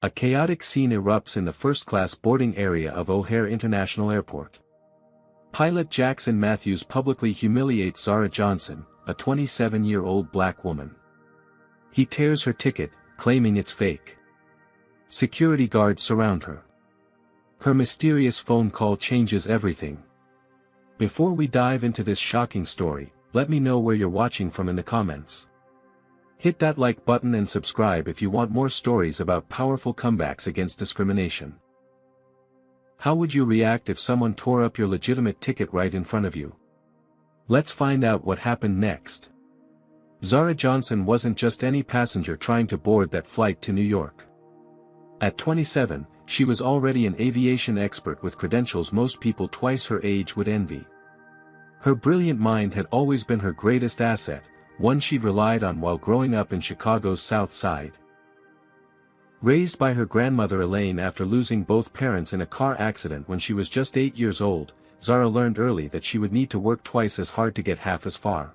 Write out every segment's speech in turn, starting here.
A chaotic scene erupts in the first-class boarding area of O'Hare International Airport. Pilot Jackson Matthews publicly humiliates Zara Johnson, a 27-year-old black woman. He tears her ticket, claiming it's fake. Security guards surround her. Her mysterious phone call changes everything. Before we dive into this shocking story, let me know where you're watching from in the comments. Hit that like button and subscribe if you want more stories about powerful comebacks against discrimination. How would you react if someone tore up your legitimate ticket right in front of you? Let's find out what happened next. Zara Johnson wasn't just any passenger trying to board that flight to New York. At 27, she was already an aviation expert with credentials most people twice her age would envy. Her brilliant mind had always been her greatest asset, one she'd relied on while growing up in Chicago's South Side. Raised by her grandmother Elaine after losing both parents in a car accident when she was just 8 years old, Zara learned early that she would need to work twice as hard to get half as far.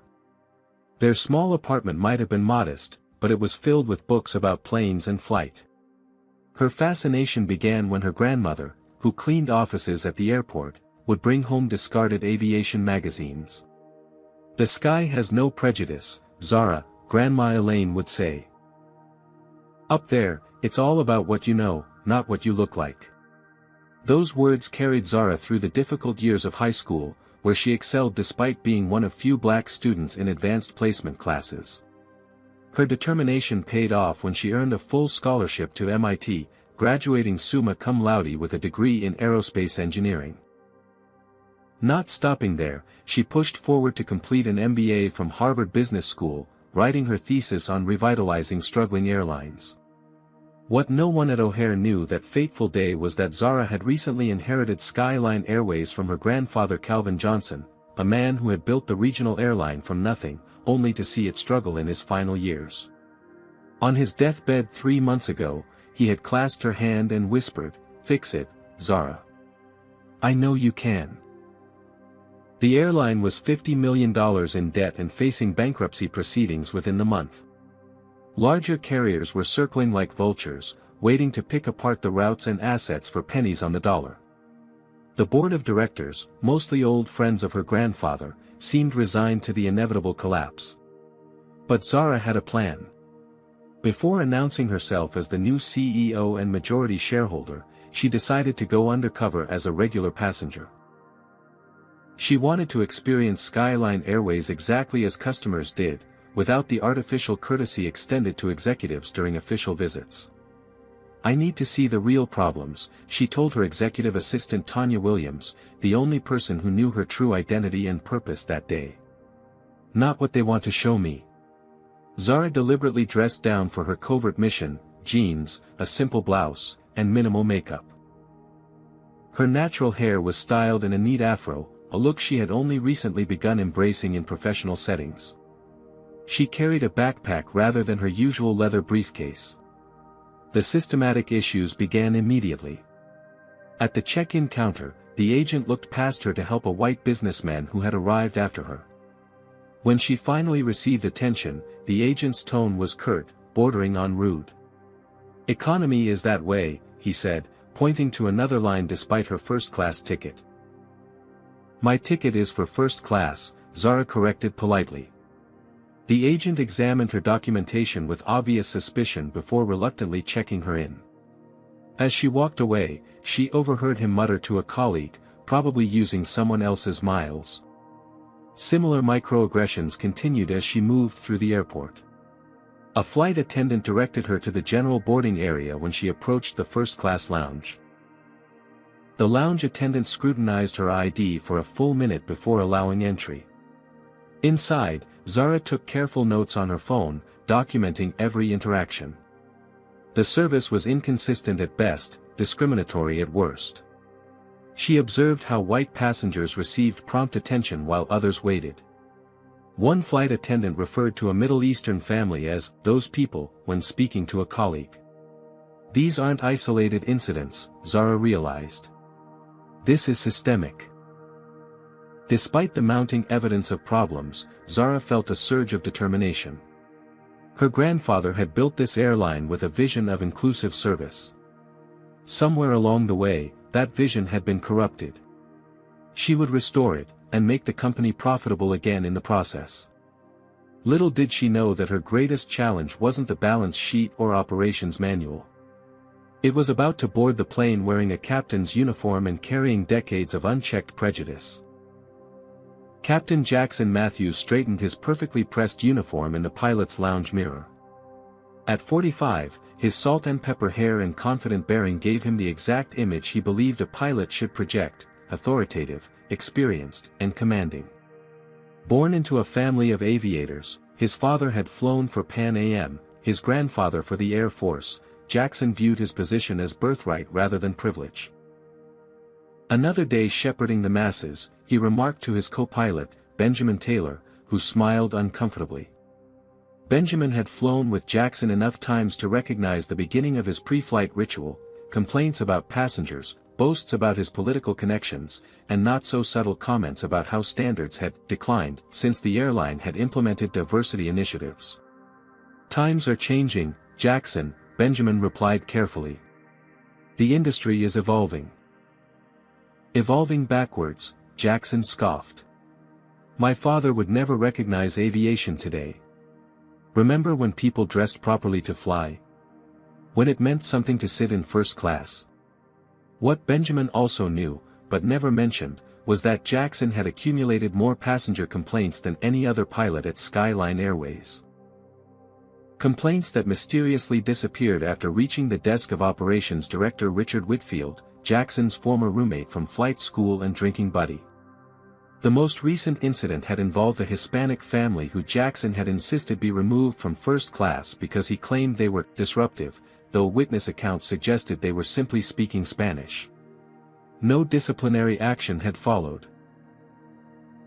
Their small apartment might have been modest, but it was filled with books about planes and flight. Her fascination began when her grandmother, who cleaned offices at the airport, would bring home discarded aviation magazines. "The sky has no prejudice, Zara," Grandma Elaine would say. "Up there, it's all about what you know, not what you look like." Those words carried Zara through the difficult years of high school, where she excelled despite being one of few black students in advanced placement classes. Her determination paid off when she earned a full scholarship to MIT, graduating summa cum laude with a degree in aerospace engineering. Not stopping there, she pushed forward to complete an MBA from Harvard Business School, writing her thesis on revitalizing struggling airlines. What no one at O'Hare knew that fateful day was that Zara had recently inherited Skyline Airways from her grandfather Calvin Johnson, a man who had built the regional airline from nothing, only to see it struggle in his final years. On his deathbed 3 months ago, he had clasped her hand and whispered, "Fix it, Zara. I know you can." The airline was $50 million in debt and facing bankruptcy proceedings within the month. Larger carriers were circling like vultures, waiting to pick apart the routes and assets for pennies on the dollar. The board of directors, mostly old friends of her grandfather, seemed resigned to the inevitable collapse. But Zara had a plan. Before announcing herself as the new CEO and majority shareholder, she decided to go undercover as a regular passenger. She wanted to experience Skyline Airways exactly as customers did, without the artificial courtesy extended to executives during official visits. "I need to see the real problems," she told her executive assistant Tanya Williams, the only person who knew her true identity and purpose that day. "Not what they want to show me." Zara deliberately dressed down for her covert mission: jeans, a simple blouse, and minimal makeup. Her natural hair was styled in a neat afro, a look she had only recently begun embracing in professional settings. She carried a backpack rather than her usual leather briefcase. The systematic issues began immediately. At the check-in counter, the agent looked past her to help a white businessman who had arrived after her. When she finally received attention, the agent's tone was curt, bordering on rude. "Economy is that way," he said, pointing to another line despite her first-class ticket. "My ticket is for first class," Zara corrected politely. The agent examined her documentation with obvious suspicion before reluctantly checking her in. As she walked away, she overheard him mutter to a colleague, probably using someone else's miles. Similar microaggressions continued as she moved through the airport. A flight attendant directed her to the general boarding area when she approached the first-class lounge. The lounge attendant scrutinized her ID for a full minute before allowing entry. Inside, Zara took careful notes on her phone, documenting every interaction. The service was inconsistent at best, discriminatory at worst. She observed how white passengers received prompt attention while others waited. One flight attendant referred to a Middle Eastern family as "those people" when speaking to a colleague. These aren't isolated incidents, Zara realized. This is systemic. Despite the mounting evidence of problems, Zara felt a surge of determination. Her grandfather had built this airline with a vision of inclusive service. Somewhere along the way, that vision had been corrupted. She would restore it, and make the company profitable again in the process. Little did she know that her greatest challenge wasn't the balance sheet or operations manual. It was about to board the plane wearing a captain's uniform and carrying decades of unchecked prejudice. Captain Jackson Matthews straightened his perfectly pressed uniform in the pilot's lounge mirror. At 45, his salt and pepper hair and confident bearing gave him the exact image he believed a pilot should project: authoritative, experienced, and commanding. Born into a family of aviators, his father had flown for Pan Am, his grandfather for the Air Force. Jackson viewed his position as birthright rather than privilege. Another day shepherding the masses, he remarked to his co-pilot, Benjamin Taylor, who smiled uncomfortably. Benjamin had flown with Jackson enough times to recognize the beginning of his pre-flight ritual: complaints about passengers, boasts about his political connections, and not-so-subtle comments about how standards had declined since the airline had implemented diversity initiatives. "Times are changing, Jackson," Benjamin replied carefully. "The industry is evolving." "Evolving backwards," Jackson scoffed. "My father would never recognize aviation today. Remember when people dressed properly to fly? When it meant something to sit in first class?" What Benjamin also knew, but never mentioned, was that Jackson had accumulated more passenger complaints than any other pilot at Skyline Airways. Complaints that mysteriously disappeared after reaching the desk of operations director Richard Whitfield, Jackson's former roommate from flight school and drinking buddy. The most recent incident had involved a Hispanic family who Jackson had insisted be removed from first class because he claimed they were disruptive, though witness accounts suggested they were simply speaking Spanish. No disciplinary action had followed.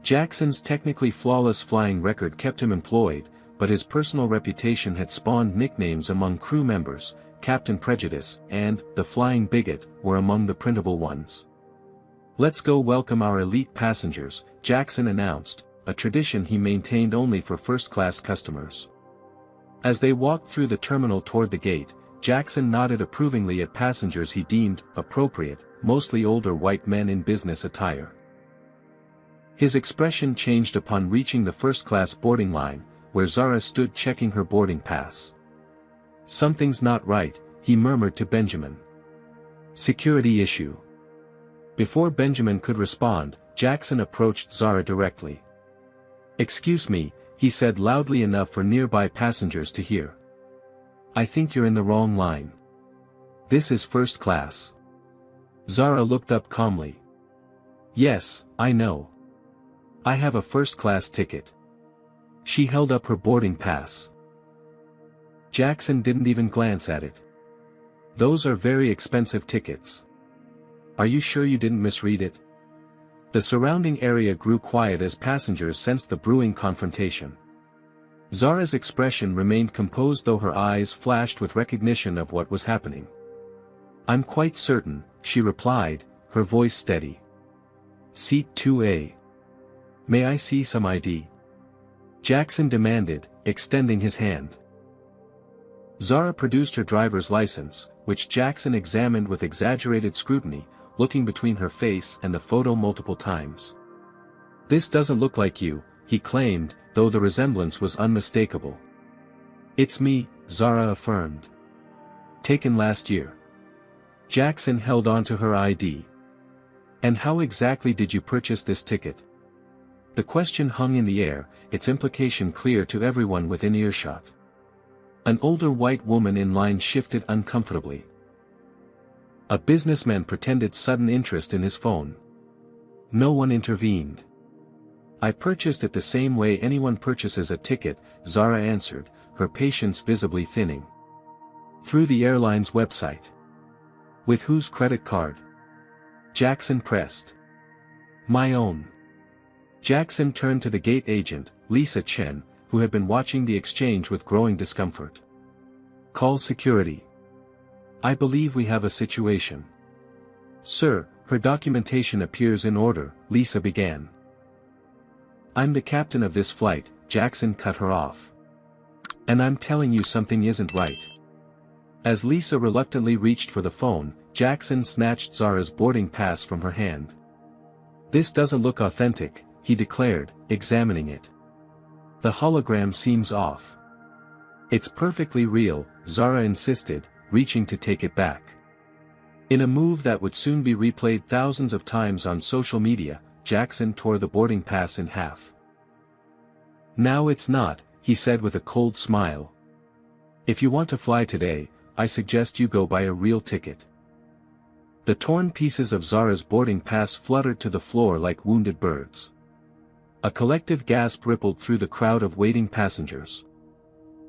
Jackson's technically flawless flying record kept him employed, but his personal reputation had spawned nicknames among crew members. Captain Prejudice and the Flying Bigot were among the printable ones. "Let's go welcome our elite passengers," Jackson announced, a tradition he maintained only for first-class customers. As they walked through the terminal toward the gate, Jackson nodded approvingly at passengers he deemed appropriate, mostly older white men in business attire. His expression changed upon reaching the first-class boarding line, where Zara stood checking her boarding pass. "Something's not right," he murmured to Benjamin. "Security issue." Before Benjamin could respond, Jackson approached Zara directly. "Excuse me," he said loudly enough for nearby passengers to hear. "I think you're in the wrong line. This is first class." Zara looked up calmly. "Yes, I know. I have a first-class ticket." She held up her boarding pass. Jackson didn't even glance at it. "Those are very expensive tickets. Are you sure you didn't misread it?" The surrounding area grew quiet as passengers sensed the brewing confrontation. Zara's expression remained composed though her eyes flashed with recognition of what was happening. "I'm quite certain," she replied, her voice steady. "Seat 2A. May I see some ID?" Jackson demanded, extending his hand. Zara produced her driver's license, which Jackson examined with exaggerated scrutiny, looking between her face and the photo multiple times. "This doesn't look like you," he claimed, though the resemblance was unmistakable. "It's me," Zara affirmed. "Taken last year." Jackson held on to her ID. "And how exactly did you purchase this ticket?" The question hung in the air, its implication clear to everyone within earshot. An older white woman in line shifted uncomfortably. A businessman pretended sudden interest in his phone. No one intervened. "I purchased it the same way anyone purchases a ticket," Zara answered, her patience visibly thinning. "Through the airline's website." "With whose credit card?" Jackson pressed. "My own." Jackson turned to the gate agent, Lisa Chen, who had been watching the exchange with growing discomfort. "Call security. I believe we have a situation." "Sir, her documentation appears in order," Lisa began. "I'm the captain of this flight," Jackson cut her off. "And I'm telling you something isn't right." As Lisa reluctantly reached for the phone, Jackson snatched Zara's boarding pass from her hand. "This doesn't look authentic," he declared, examining it. "The hologram seems off." "It's perfectly real," Zara insisted, reaching to take it back. In a move that would soon be replayed thousands of times on social media, Jackson tore the boarding pass in half. "Now it's not," he said with a cold smile. "If you want to fly today, I suggest you go buy a real ticket." The torn pieces of Zara's boarding pass fluttered to the floor like wounded birds. A collective gasp rippled through the crowd of waiting passengers.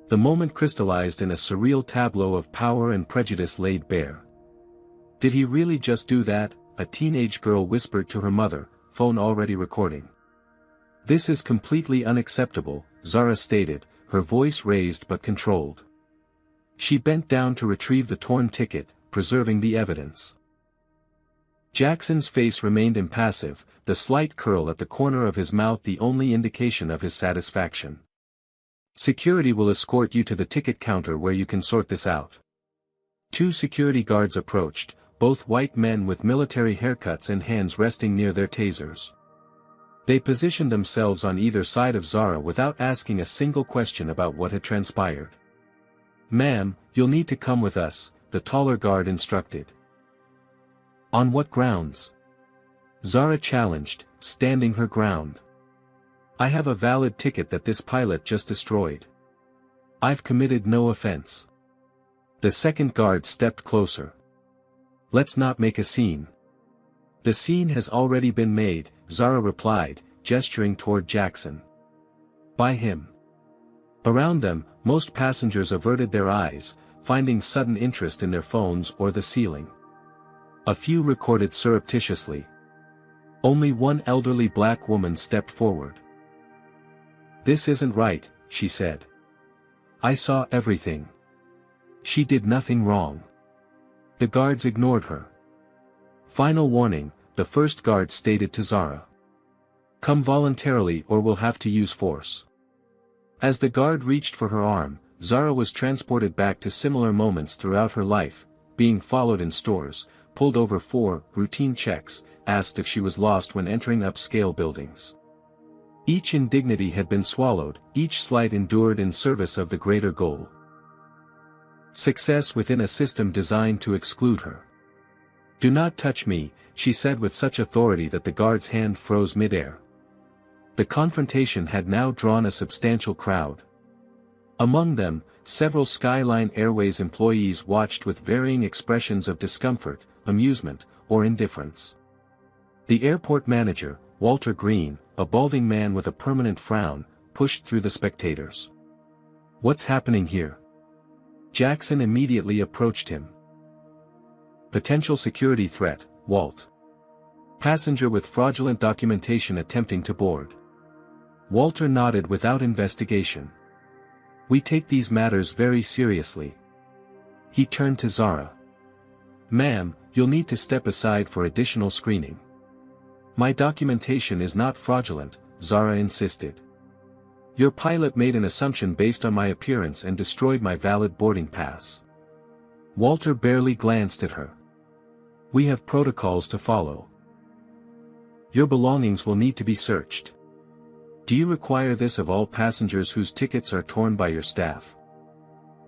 The moment crystallized in a surreal tableau of power and prejudice laid bare. "Did he really just do that?" a teenage girl whispered to her mother, phone already recording. "This is completely unacceptable," Zara stated, her voice raised but controlled. She bent down to retrieve the torn ticket, preserving the evidence. Jackson's face remained impassive, the slight curl at the corner of his mouth the only indication of his satisfaction. "Security will escort you to the ticket counter where you can sort this out." Two security guards approached, both white men with military haircuts and hands resting near their tasers. They positioned themselves on either side of Zara without asking a single question about what had transpired. "Ma'am, you'll need to come with us," the taller guard instructed. "On what grounds?" Zara challenged, standing her ground. "I have a valid ticket that this pilot just destroyed. I've committed no offense." The second guard stepped closer. "Let's not make a scene." "The scene has already been made," Zara replied, gesturing toward Jackson. "By him." Around them, most passengers averted their eyes, finding sudden interest in their phones or the ceiling. A few recorded surreptitiously. Only one elderly black woman stepped forward. "This isn't right," she said. "I saw everything. She did nothing wrong." The guards ignored her. "Final warning," the first guard stated to Zara. "Come voluntarily or we'll have to use force." As the guard reached for her arm, Zara was transported back to similar moments throughout her life, being followed in stores, pulled over for routine checks, asked if she was lost when entering upscale buildings. Each indignity had been swallowed, each slight endured in service of the greater goal. Success within a system designed to exclude her. "Do not touch me," she said with such authority that the guard's hand froze mid-air. The confrontation had now drawn a substantial crowd. Among them, several Skyline Airways employees watched with varying expressions of discomfort, amusement, or indifference. The airport manager, Walter Green, a balding man with a permanent frown, pushed through the spectators. "What's happening here?" Jackson immediately approached him. "Potential security threat, Walt. Passenger with fraudulent documentation attempting to board." Walter nodded without investigation. "We take these matters very seriously." He turned to Zara. "Ma'am, you'll need to step aside for additional screening." "My documentation is not fraudulent," Zara insisted. "Your pilot made an assumption based on my appearance and destroyed my valid boarding pass." Walter barely glanced at her. "We have protocols to follow. Your belongings will need to be searched." "Do you require this of all passengers whose tickets are torn by your staff?"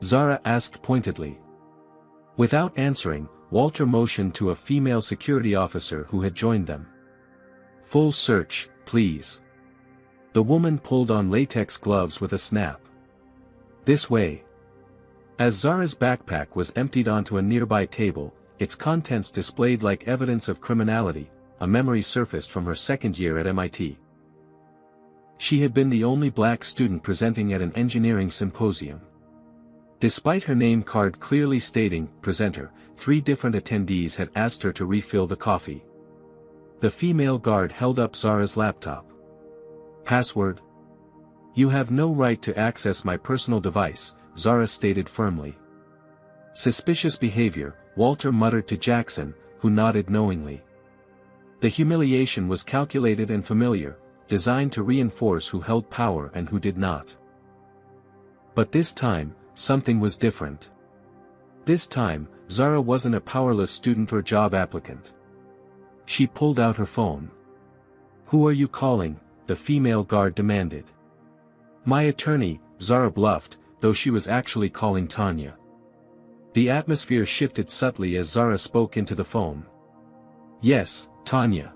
Zara asked pointedly. Without answering, Walter motioned to a female security officer who had joined them. "Full search, please." The woman pulled on latex gloves with a snap. "This way." As Zara's backpack was emptied onto a nearby table, its contents displayed like evidence of criminality, a memory surfaced from her second year at MIT. She had been the only black student presenting at an engineering symposium. Despite her name card clearly stating, presenter, 3 different attendees had asked her to refill the coffee. The female guard held up Zara's laptop. "Password?" "You have no right to access my personal device," Zara stated firmly. "Suspicious behavior," Walter muttered to Jackson, who nodded knowingly. The humiliation was calculated and familiar, designed to reinforce who held power and who did not. But this time, something was different. This time, Zara wasn't a powerless student or job applicant. She pulled out her phone. "Who are you calling?" the female guard demanded. "My attorney," Zara bluffed, though she was actually calling Tanya. The atmosphere shifted subtly as Zara spoke into the phone. "Yes, Tanya.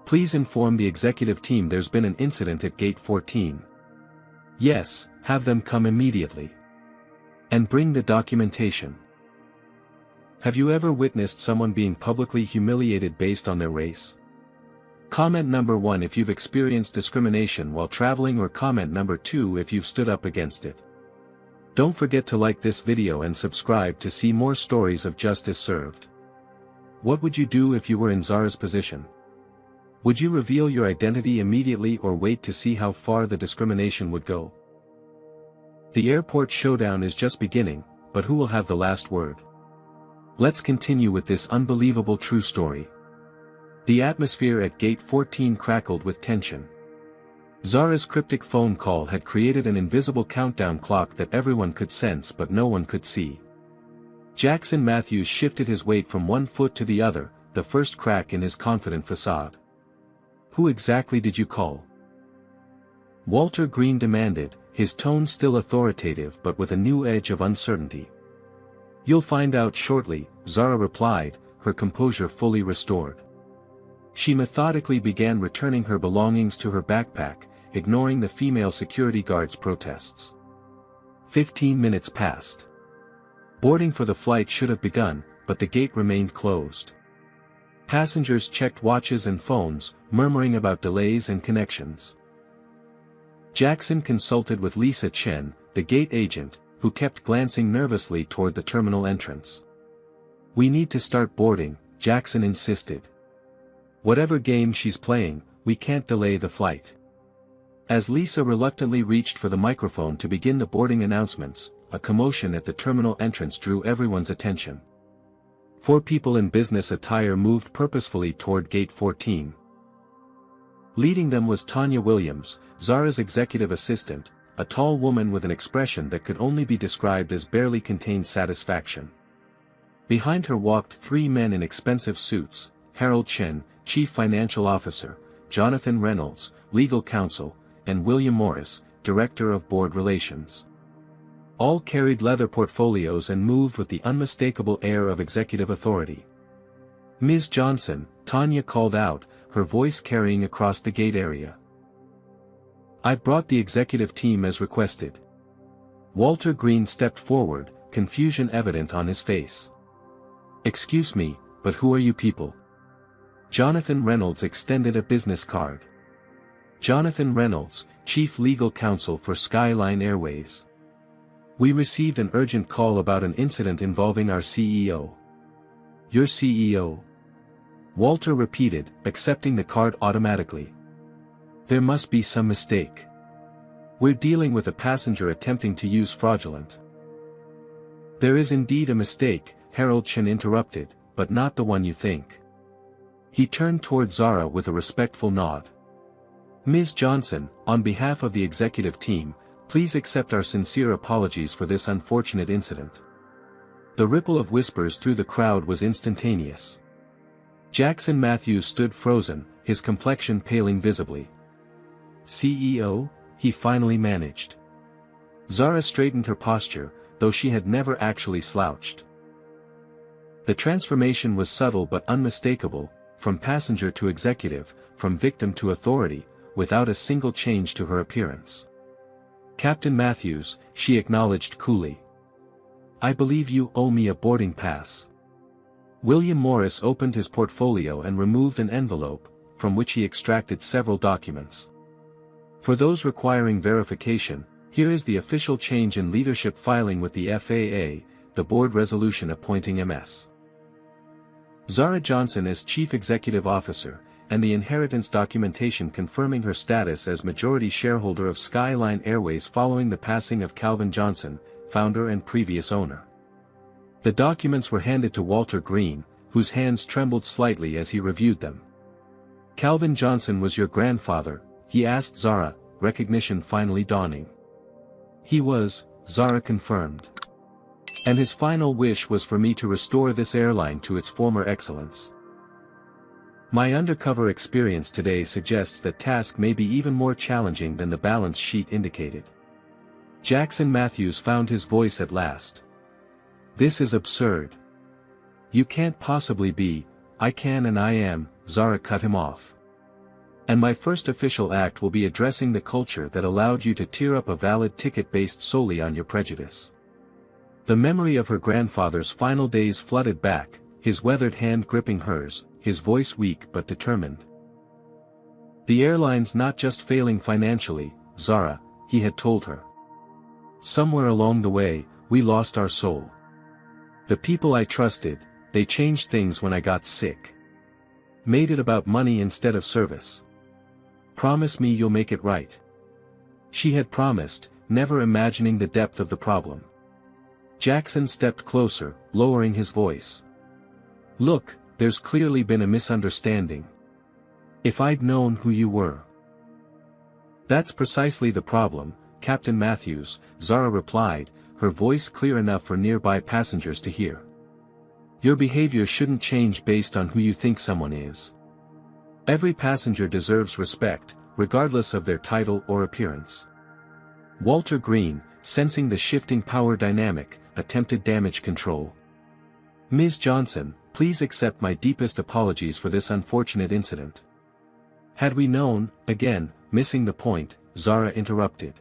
Please inform the executive team there's been an incident at Gate 14. Yes, have them come immediately. And bring the documentation." Have you ever witnessed someone being publicly humiliated based on their race? Comment number 1 if you've experienced discrimination while traveling, or comment number 2 if you've stood up against it. Don't forget to like this video and subscribe to see more stories of justice served. What would you do if you were in Zara's position? Would you reveal your identity immediately or wait to see how far the discrimination would go? The airport showdown is just beginning, but who will have the last word? Let's continue with this unbelievable true story. The atmosphere at Gate 14 crackled with tension. Zara's cryptic phone call had created an invisible countdown clock that everyone could sense but no one could see. Jackson Matthews shifted his weight from one foot to the other, the first crack in his confident facade. "Who exactly did you call?" Walter Green demanded, his tone still authoritative but with a new edge of uncertainty. "You'll find out shortly," Zara replied, her composure fully restored. She methodically began returning her belongings to her backpack, ignoring the female security guard's protests. 15 minutes passed. Boarding for the flight should have begun, but the gate remained closed. Passengers checked watches and phones, murmuring about delays and connections. Jackson consulted with Lisa Chen, the gate agent, who kept glancing nervously toward the terminal entrance. "We need to start boarding," Jackson insisted. "Whatever game she's playing, we can't delay the flight." As Lisa reluctantly reached for the microphone to begin the boarding announcements, a commotion at the terminal entrance drew everyone's attention. 4 people in business attire moved purposefully toward Gate 14. Leading them was Tanya Williams, Zara's executive assistant, a tall woman with an expression that could only be described as barely contained satisfaction. Behind her walked 3 men in expensive suits: Harold Chen, Chief Financial Officer, Jonathan Reynolds, Legal Counsel, and William Morris, Director of Board Relations. All carried leather portfolios and moved with the unmistakable air of executive authority. "Ms. Johnson," Tanya called out, her voice carrying across the gate area. "I've brought the executive team as requested." Walter Green stepped forward, confusion evident on his face. "Excuse me, but who are you people?" Jonathan Reynolds extended a business card. Jonathan Reynolds, Chief Legal Counsel for Skyline Airways. "We received an urgent call about an incident involving our CEO." "Your CEO?" Walter repeated, accepting the card automatically. "There must be some mistake. We're dealing with a passenger attempting to use fraudulent." "There is indeed a mistake," Harold Chen interrupted, "but not the one you think." He turned toward Zara with a respectful nod. "Ms. Johnson, on behalf of the executive team, please accept our sincere apologies for this unfortunate incident." The ripple of whispers through the crowd was instantaneous. Jackson Matthews stood frozen, his complexion paling visibly. "CEO?" he finally managed. Zara straightened her posture, though she had never actually slouched. The transformation was subtle but unmistakable, from passenger to executive, from victim to authority, without a single change to her appearance. "Captain Matthews," she acknowledged coolly. "I believe you owe me a boarding pass." William Morris opened his portfolio and removed an envelope, from which he extracted several documents. "For those requiring verification, here is the official change in leadership filing with the FAA, the board resolution appointing Ms. Zara Johnson as Chief Executive Officer, and the inheritance documentation confirming her status as majority shareholder of Skyline Airways following the passing of Calvin Johnson, founder and previous owner. The documents were handed to Walter Green, whose hands trembled slightly as he reviewed them. "Calvin Johnson was your grandfather?" he asked Zara, recognition finally dawning. "He was," Zara confirmed. And his final wish was for me to restore this airline to its former excellence. My undercover experience today suggests that task may be even more challenging than the balance sheet indicated. Jackson Matthews found his voice at last. This is absurd. You can't possibly be. I can and I am, Zara cut him off. And my first official act will be addressing the culture that allowed you to tear up a valid ticket based solely on your prejudice. The memory of her grandfather's final days flooded back, his weathered hand gripping hers, his voice weak but determined. The airline's not just failing financially, Zara, he had told her. Somewhere along the way, we lost our soul. The people I trusted, they changed things when I got sick. Made it about money instead of service. Promise me you'll make it right. She had promised, never imagining the depth of the problem. Jackson stepped closer, lowering his voice. Look, there's clearly been a misunderstanding. If I'd known who you were. That's precisely the problem, Captain Matthews, Zara replied, her voice clear enough for nearby passengers to hear. Your behavior shouldn't change based on who you think someone is. Every passenger deserves respect, regardless of their title or appearance. Walter Green, sensing the shifting power dynamic, attempted damage control. Ms. Johnson, please accept my deepest apologies for this unfortunate incident. Had we known, again, missing the point, Zara interrupted.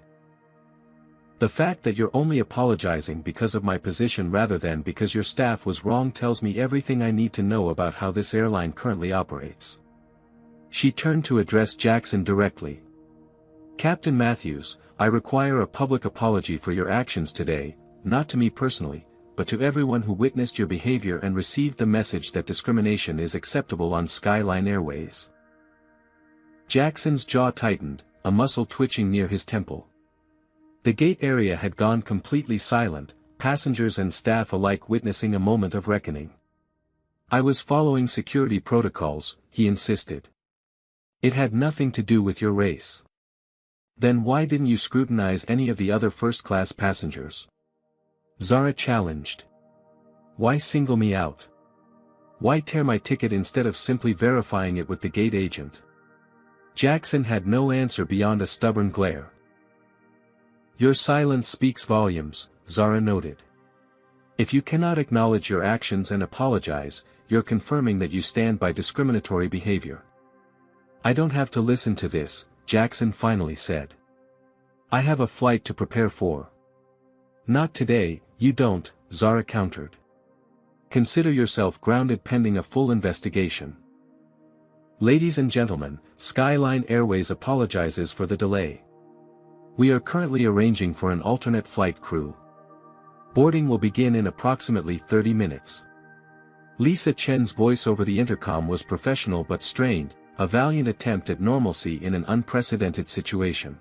The fact that you're only apologizing because of my position rather than because your staff was wrong tells me everything I need to know about how this airline currently operates. She turned to address Jackson directly. Captain Matthews, I require a public apology for your actions today, not to me personally, but to everyone who witnessed your behavior and received the message that discrimination is acceptable on Skyline Airways. Jackson's jaw tightened, a muscle twitching near his temple. The gate area had gone completely silent, passengers and staff alike witnessing a moment of reckoning. I was following security protocols, he insisted. It had nothing to do with your race. Then why didn't you scrutinize any of the other first-class passengers? Zara challenged. Why single me out? Why tear my ticket instead of simply verifying it with the gate agent? Jackson had no answer beyond a stubborn glare. Your silence speaks volumes, Zara noted. If you cannot acknowledge your actions and apologize, you're confirming that you stand by discriminatory behavior. I don't have to listen to this, Jackson finally said. I have a flight to prepare for. Not today, you don't, Zara countered. Consider yourself grounded pending a full investigation. Ladies and gentlemen, Skyline Airways apologizes for the delay. We are currently arranging for an alternate flight crew. Boarding will begin in approximately 30 minutes. Lisa Chen's voice over the intercom was professional but strained, a valiant attempt at normalcy in an unprecedented situation.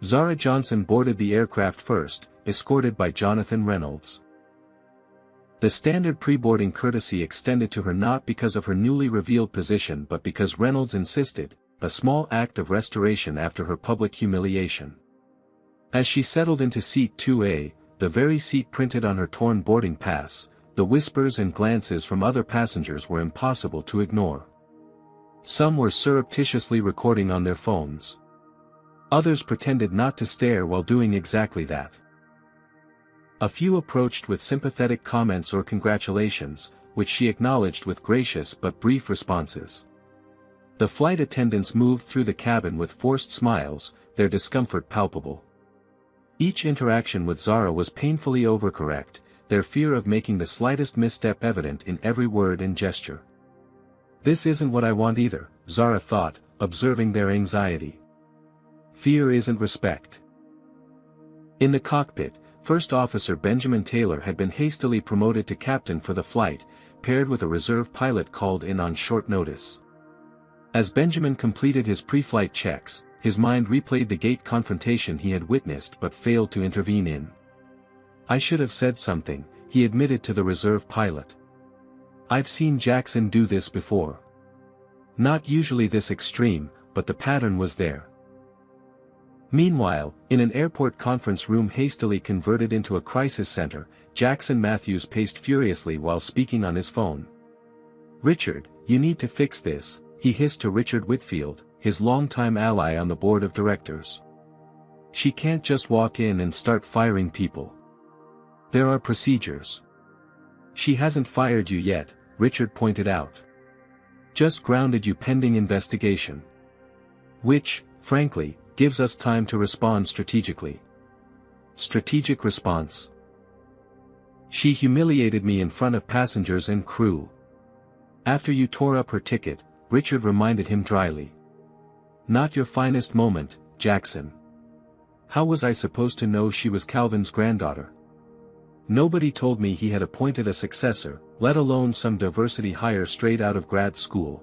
Zara Johnson boarded the aircraft first, escorted by Jonathan Reynolds. The standard pre-boarding courtesy extended to her not because of her newly revealed position but because Reynolds insisted, a small act of restoration after her public humiliation. As she settled into seat 2A, the very seat printed on her torn boarding pass, the whispers and glances from other passengers were impossible to ignore. Some were surreptitiously recording on their phones. Others pretended not to stare while doing exactly that. A few approached with sympathetic comments or congratulations, which she acknowledged with gracious but brief responses. The flight attendants moved through the cabin with forced smiles, their discomfort palpable. Each interaction with Zara was painfully overcorrect, their fear of making the slightest misstep evident in every word and gesture. This isn't what I want either, Zara thought, observing their anxiety. Fear isn't respect. In the cockpit, First Officer Benjamin Taylor had been hastily promoted to captain for the flight, paired with a reserve pilot called in on short notice. As Benjamin completed his pre-flight checks, his mind replayed the gate confrontation he had witnessed but failed to intervene in. I should have said something, he admitted to the reserve pilot. I've seen Jackson do this before. Not usually this extreme, but the pattern was there. Meanwhile, in an airport conference room hastily converted into a crisis center, Jackson Matthews paced furiously while speaking on his phone. "Richard, you need to fix this," he hissed to Richard Whitfield, his longtime ally on the board of directors. "She can't just walk in and start firing people. There are procedures." "She hasn't fired you yet," Richard pointed out. "Just grounded you pending investigation. Which, frankly, gives us time to respond strategically." "Strategic response?" "She humiliated me in front of passengers and crew. After you tore up her ticket," Richard reminded him dryly. "Not your finest moment, Jackson. How was I supposed to know she was Calvin's granddaughter? Nobody told me he had appointed a successor, let alone some diversity hire straight out of grad school."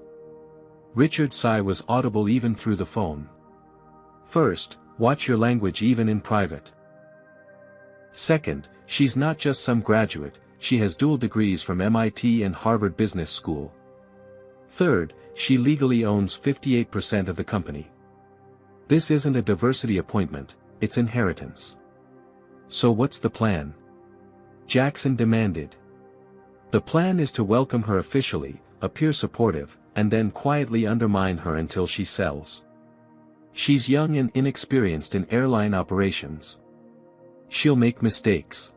Richard's sigh was audible even through the phone. "First, watch your language even in private. Second, she's not just some graduate, she has dual degrees from MIT and Harvard Business School. Third, she legally owns 58% of the company. This isn't a diversity appointment, it's inheritance. So what's the plan?" Jackson demanded. "The plan is to welcome her officially, appear supportive, and then quietly undermine her until she sells. She's young and inexperienced in airline operations. She'll make mistakes.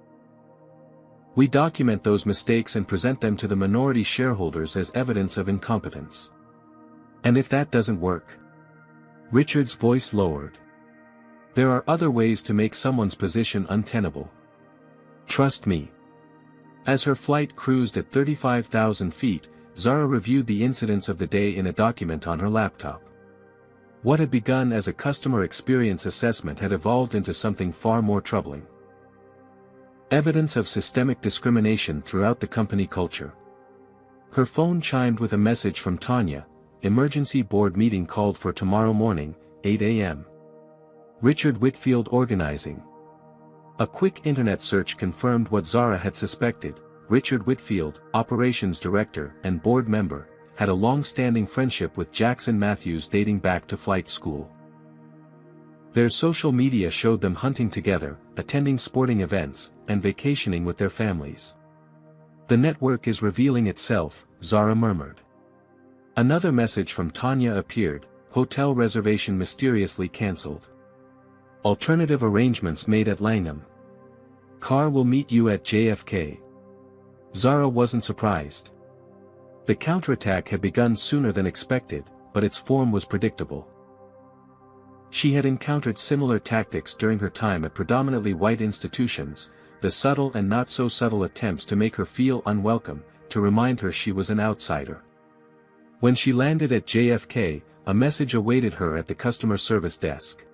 We document those mistakes and present them to the minority shareholders as evidence of incompetence. And if that doesn't work?" Richard's voice lowered. "There are other ways to make someone's position untenable. Trust me." As her flight cruised at 35,000 feet, Zara reviewed the incidents of the day in a document on her laptop. What had begun as a customer experience assessment had evolved into something far more troubling. Evidence of systemic discrimination throughout the company culture. Her phone chimed with a message from Tanya: "Emergency board meeting called for tomorrow morning, 8 a.m. Richard Whitfield organizing." A quick internet search confirmed what Zara had suspected. Richard Whitfield, operations director and board member, had a long-standing friendship with Jackson Matthews dating back to flight school. Their social media showed them hunting together, attending sporting events, and vacationing with their families. "The network is revealing itself," Zara murmured. Another message from Tanya appeared: "Hotel reservation mysteriously cancelled. Alternative arrangements made at Langham. Car will meet you at JFK." Zara wasn't surprised. The counterattack had begun sooner than expected, but its form was predictable. She had encountered similar tactics during her time at predominantly white institutions, the subtle and not-so-subtle attempts to make her feel unwelcome, to remind her she was an outsider. When she landed at JFK, a message awaited her at the customer service desk.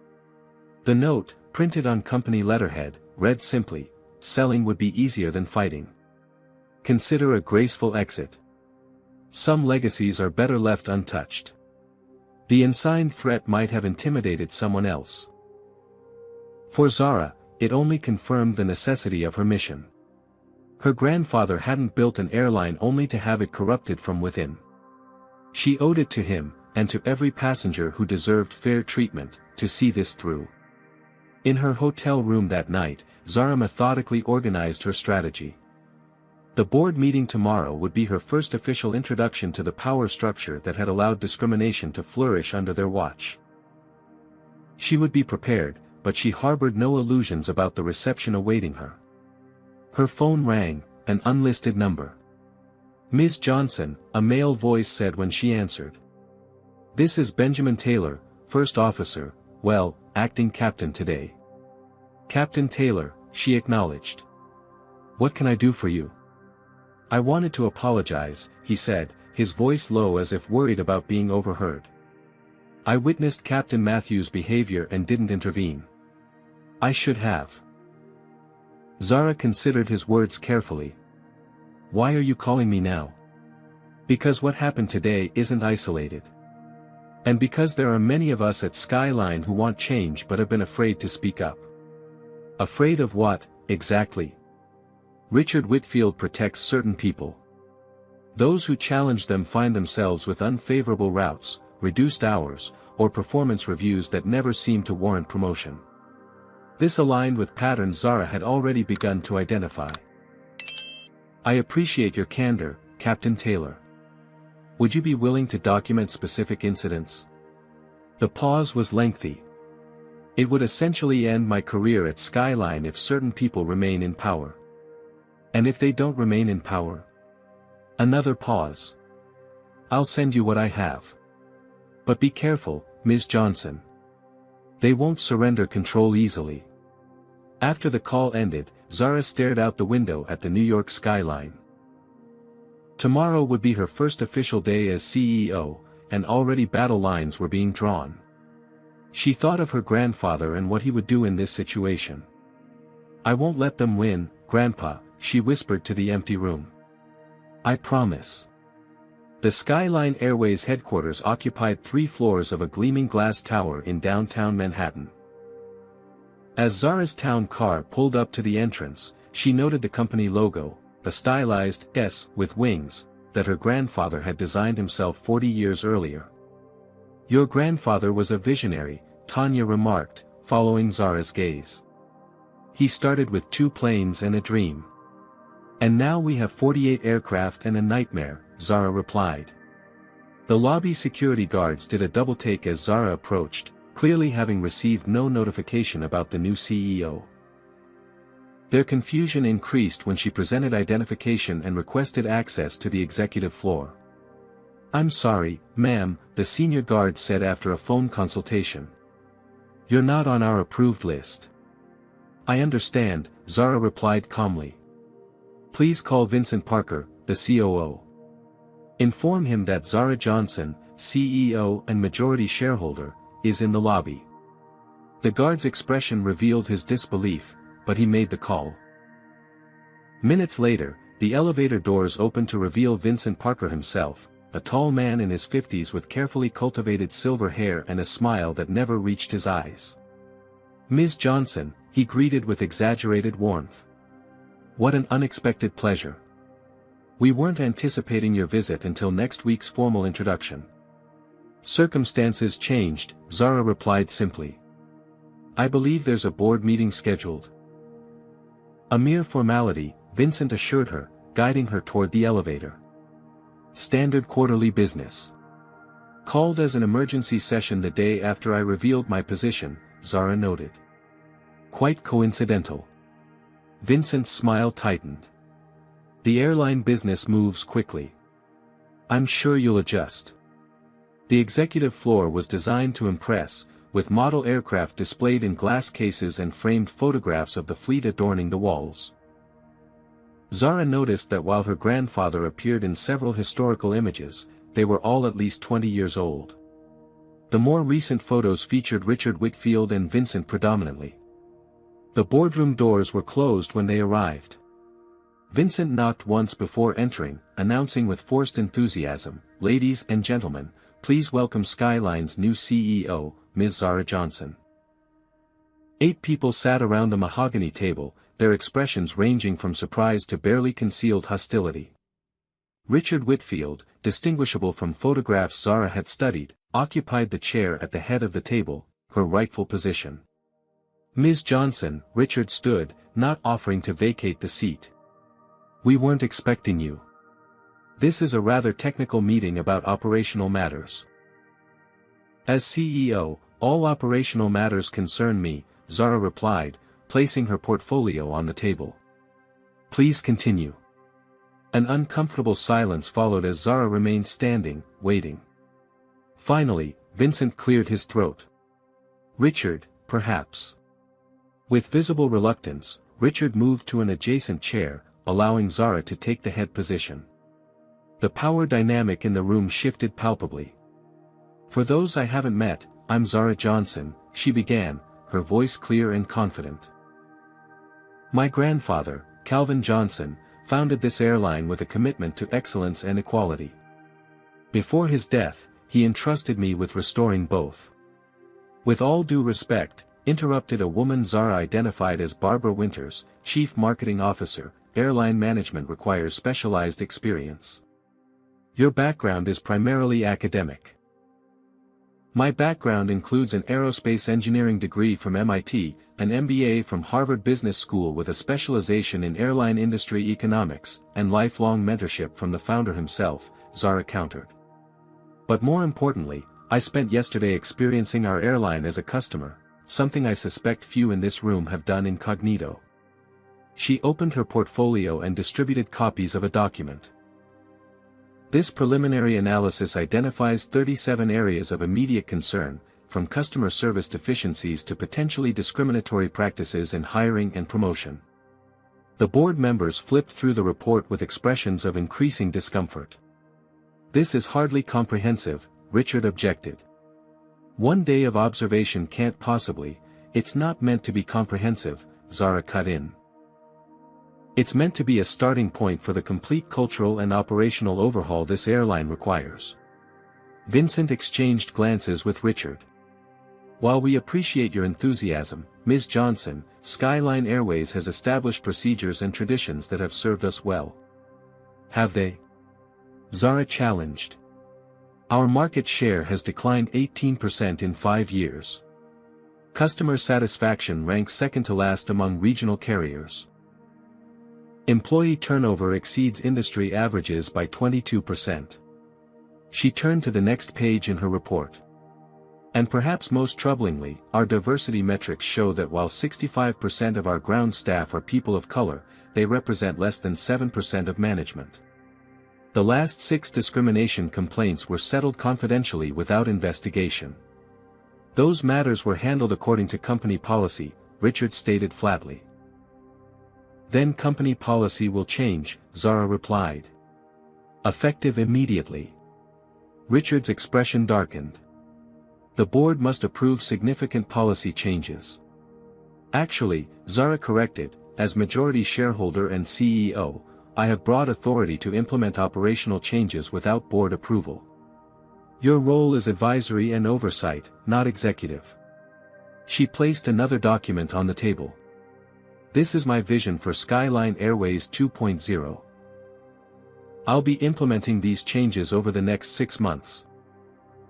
The note, printed on company letterhead, read simply: "Selling would be easier than fighting. Consider a graceful exit. Some legacies are better left untouched." The unsigned threat might have intimidated someone else. For Zara, it only confirmed the necessity of her mission. Her grandfather hadn't built an airline only to have it corrupted from within. She owed it to him, and to every passenger who deserved fair treatment, to see this through. In her hotel room that night, Zara methodically organized her strategy. The board meeting tomorrow would be her first official introduction to the power structure that had allowed discrimination to flourish under their watch. She would be prepared, but she harbored no illusions about the reception awaiting her. Her phone rang, an unlisted number. "Ms. Johnson," a male voice said when she answered. "This is Benjamin Taylor, first officer, well, acting captain today." "Captain Taylor," she acknowledged. "What can I do for you?" "I wanted to apologize," he said, his voice low as if worried about being overheard. "I witnessed Captain Matthews' behavior and didn't intervene. I should have." Zara considered his words carefully. "Why are you calling me now?" "Because what happened today isn't isolated. And because there are many of us at Skyline who want change but have been afraid to speak up." "Afraid of what, exactly?" "Richard Whitfield protects certain people. Those who challenge them find themselves with unfavorable routes, reduced hours, or performance reviews that never seemed to warrant promotion. This aligned with patterns Zara had already begun to identify. "I appreciate your candor, Captain Taylor. Would you be willing to document specific incidents?" The pause was lengthy. "It would essentially end my career at Skyline if certain people remain in power. And if they don't remain in power?" Another pause. "I'll send you what I have. But be careful, Ms. Johnson. They won't surrender control easily." After the call ended, Zara stared out the window at the New York skyline. Tomorrow would be her first official day as CEO, and already battle lines were being drawn. She thought of her grandfather and what he would do in this situation. "I won't let them win, Grandpa," she whispered to the empty room. "I promise." The Skyline Airways headquarters occupied 3 floors of a gleaming glass tower in downtown Manhattan. As Zara's town car pulled up to the entrance, she noted the company logo, a stylized S with wings, that her grandfather had designed himself 40 years earlier. "Your grandfather was a visionary," Tanya remarked, following Zara's gaze. "He started with 2 planes and a dream. And now we have 48 aircraft and a nightmare," Zara replied. The lobby security guards did a double-take as Zara approached, clearly having received no notification about the new CEO. Their confusion increased when she presented identification and requested access to the executive floor. "I'm sorry, ma'am," the senior guard said after a phone consultation. "You're not on our approved list." "I understand," Zara replied calmly. "Please call Vincent Parker, the COO. Inform him that Zara Johnson, CEO and majority shareholder, is in the lobby." The guard's expression revealed his disbelief, but he made the call. Minutes later, the elevator doors opened to reveal Vincent Parker himself, a tall man in his 50s with carefully cultivated silver hair and a smile that never reached his eyes. "Ms. Johnson," he greeted with exaggerated warmth. "What an unexpected pleasure. We weren't anticipating your visit until next week's formal introduction." "Circumstances changed," Zara replied simply. "I believe there's a board meeting scheduled." "A mere formality," Vincent assured her, guiding her toward the elevator. "Standard quarterly business. Called as an emergency session the day after I revealed my position," Zara noted. "Quite coincidental." Vincent's smile tightened. "The airline business moves quickly. I'm sure you'll adjust." The executive floor was designed to impress, with model aircraft displayed in glass cases and framed photographs of the fleet adorning the walls. Zara noticed that while her grandfather appeared in several historical images, they were all at least 20 years old. The more recent photos featured Richard Whitfield and Vincent predominantly. The boardroom doors were closed when they arrived. Vincent knocked once before entering, announcing with forced enthusiasm, "Ladies and gentlemen, please welcome Skyline's new CEO, Ms. Zara Johnson." 8 people sat around the mahogany table, their expressions ranging from surprise to barely concealed hostility. Richard Whitfield, distinguishable from photographs Zara had studied, occupied the chair at the head of the table, her rightful position. "Ms. Johnson," Richard stood, not offering to vacate the seat. "We weren't expecting you. This is a rather technical meeting about operational matters." "As CEO, all operational matters concern me," Zara replied, placing her portfolio on the table. "Please continue." An uncomfortable silence followed as Zara remained standing, waiting. Finally, Vincent cleared his throat. "Richard, perhaps." With visible reluctance, Richard moved to an adjacent chair, allowing Zara to take the head position. The power dynamic in the room shifted palpably. "For those I haven't met, I'm Zara Johnson," she began, her voice clear and confident. "My grandfather, Calvin Johnson, founded this airline with a commitment to excellence and equality. Before his death, he entrusted me with restoring both." "With all due respect," interrupted a woman Zara identified as Barbara Winters, Chief Marketing Officer, "airline management requires specialized experience. Your background is primarily academic." My background includes an aerospace engineering degree from MIT, an MBA from Harvard Business School with a specialization in airline industry economics, and lifelong mentorship from the founder himself, Zara countered. But more importantly, I spent yesterday experiencing our airline as a customer, something I suspect few in this room have done incognito. She opened her portfolio and distributed copies of a document. This preliminary analysis identifies 37 areas of immediate concern, from customer service deficiencies to potentially discriminatory practices in hiring and promotion. The board members flipped through the report with expressions of increasing discomfort. "This is hardly comprehensive," Richard objected. "One day of observation can't possibly, it's not meant to be comprehensive," Zara cut in. "It's meant to be a starting point for the complete cultural and operational overhaul this airline requires." Vincent exchanged glances with Richard. "While we appreciate your enthusiasm, Ms. Johnson, Skyline Airways has established procedures and traditions that have served us well." "Have they?" Zara challenged. "Our market share has declined 18% in 5 years. Customer satisfaction ranks second to last among regional carriers. Employee turnover exceeds industry averages by 22%. She turned to the next page in her report. "And perhaps most troublingly, our diversity metrics show that while 65% of our ground staff are people of color, they represent less than 7% of management. The last 6 discrimination complaints were settled confidentially without investigation. Those matters were handled according to company policy," Richard stated flatly. "Then company policy will change," Zara replied. "Effective immediately." Richard's expression darkened. "The board must approve significant policy changes." "Actually," Zara corrected, "as majority shareholder and CEO, I have broad authority to implement operational changes without board approval. Your role is advisory and oversight, not executive." She placed another document on the table. "This is my vision for Skyline Airways 2.0. I'll be implementing these changes over the next 6 months."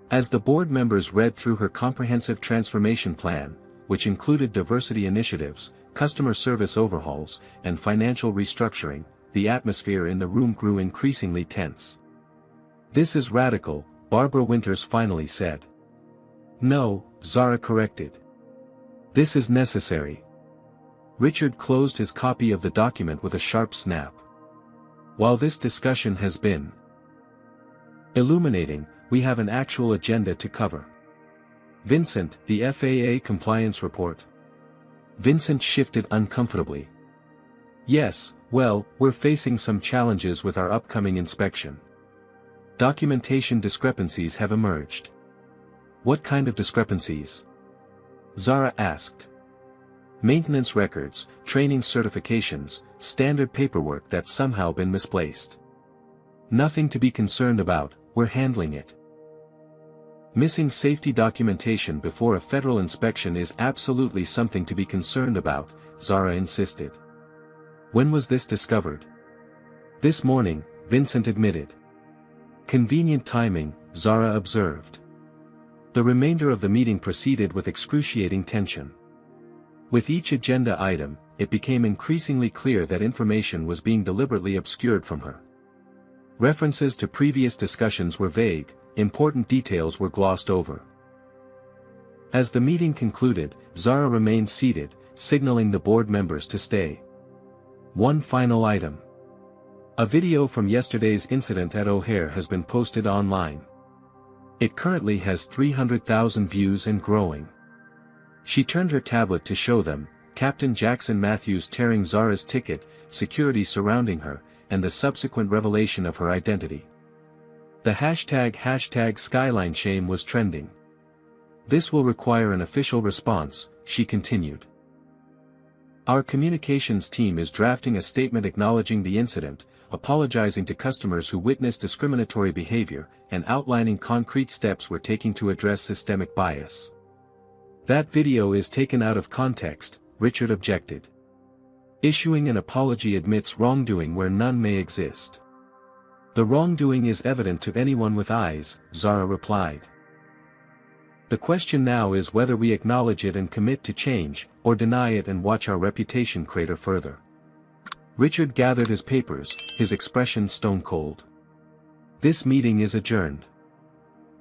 As the board members read through her comprehensive transformation plan, which included diversity initiatives, customer service overhauls, and financial restructuring, the atmosphere in the room grew increasingly tense. "This is radical," Barbara Winters finally said. "No," Zara corrected. "This is necessary." Richard closed his copy of the document with a sharp snap. "While this discussion has been illuminating, we have an actual agenda to cover." "Vincent, the FAA compliance report." Vincent shifted uncomfortably. "Yes, well, we're facing some challenges with our upcoming inspection. Documentation discrepancies have emerged." "What kind of discrepancies?" Zara asked. "Maintenance records, training certifications, standard paperwork that's somehow been misplaced." "Nothing to be concerned about, we're handling it." "Missing safety documentation before a federal inspection is absolutely something to be concerned about," Zara insisted. "When was this discovered?" "This morning," Vincent admitted. "Convenient timing," Zara observed. The remainder of the meeting proceeded with excruciating tension. With each agenda item, it became increasingly clear that information was being deliberately obscured from her. References to previous discussions were vague, important details were glossed over. As the meeting concluded, Zara remained seated, signaling the board members to stay. One final item. A video from yesterday's incident at O'Hare has been posted online. It currently has 300,000 views and growing. She turned her tablet to show them, Captain Jackson Matthews tearing Zara's ticket, security surrounding her, and the subsequent revelation of her identity. The hashtag Skyline Shame was trending. "This will require an official response," she continued. "Our communications team is drafting a statement acknowledging the incident, apologizing to customers who witnessed discriminatory behavior, and outlining concrete steps we're taking to address systemic bias." "That video is taken out of context," Richard objected. "Issuing an apology admits wrongdoing where none may exist." "The wrongdoing is evident to anyone with eyes," Zara replied. The question now is whether we acknowledge it and commit to change, or deny it and watch our reputation crater further. Richard gathered his papers, his expression stone cold. This meeting is adjourned.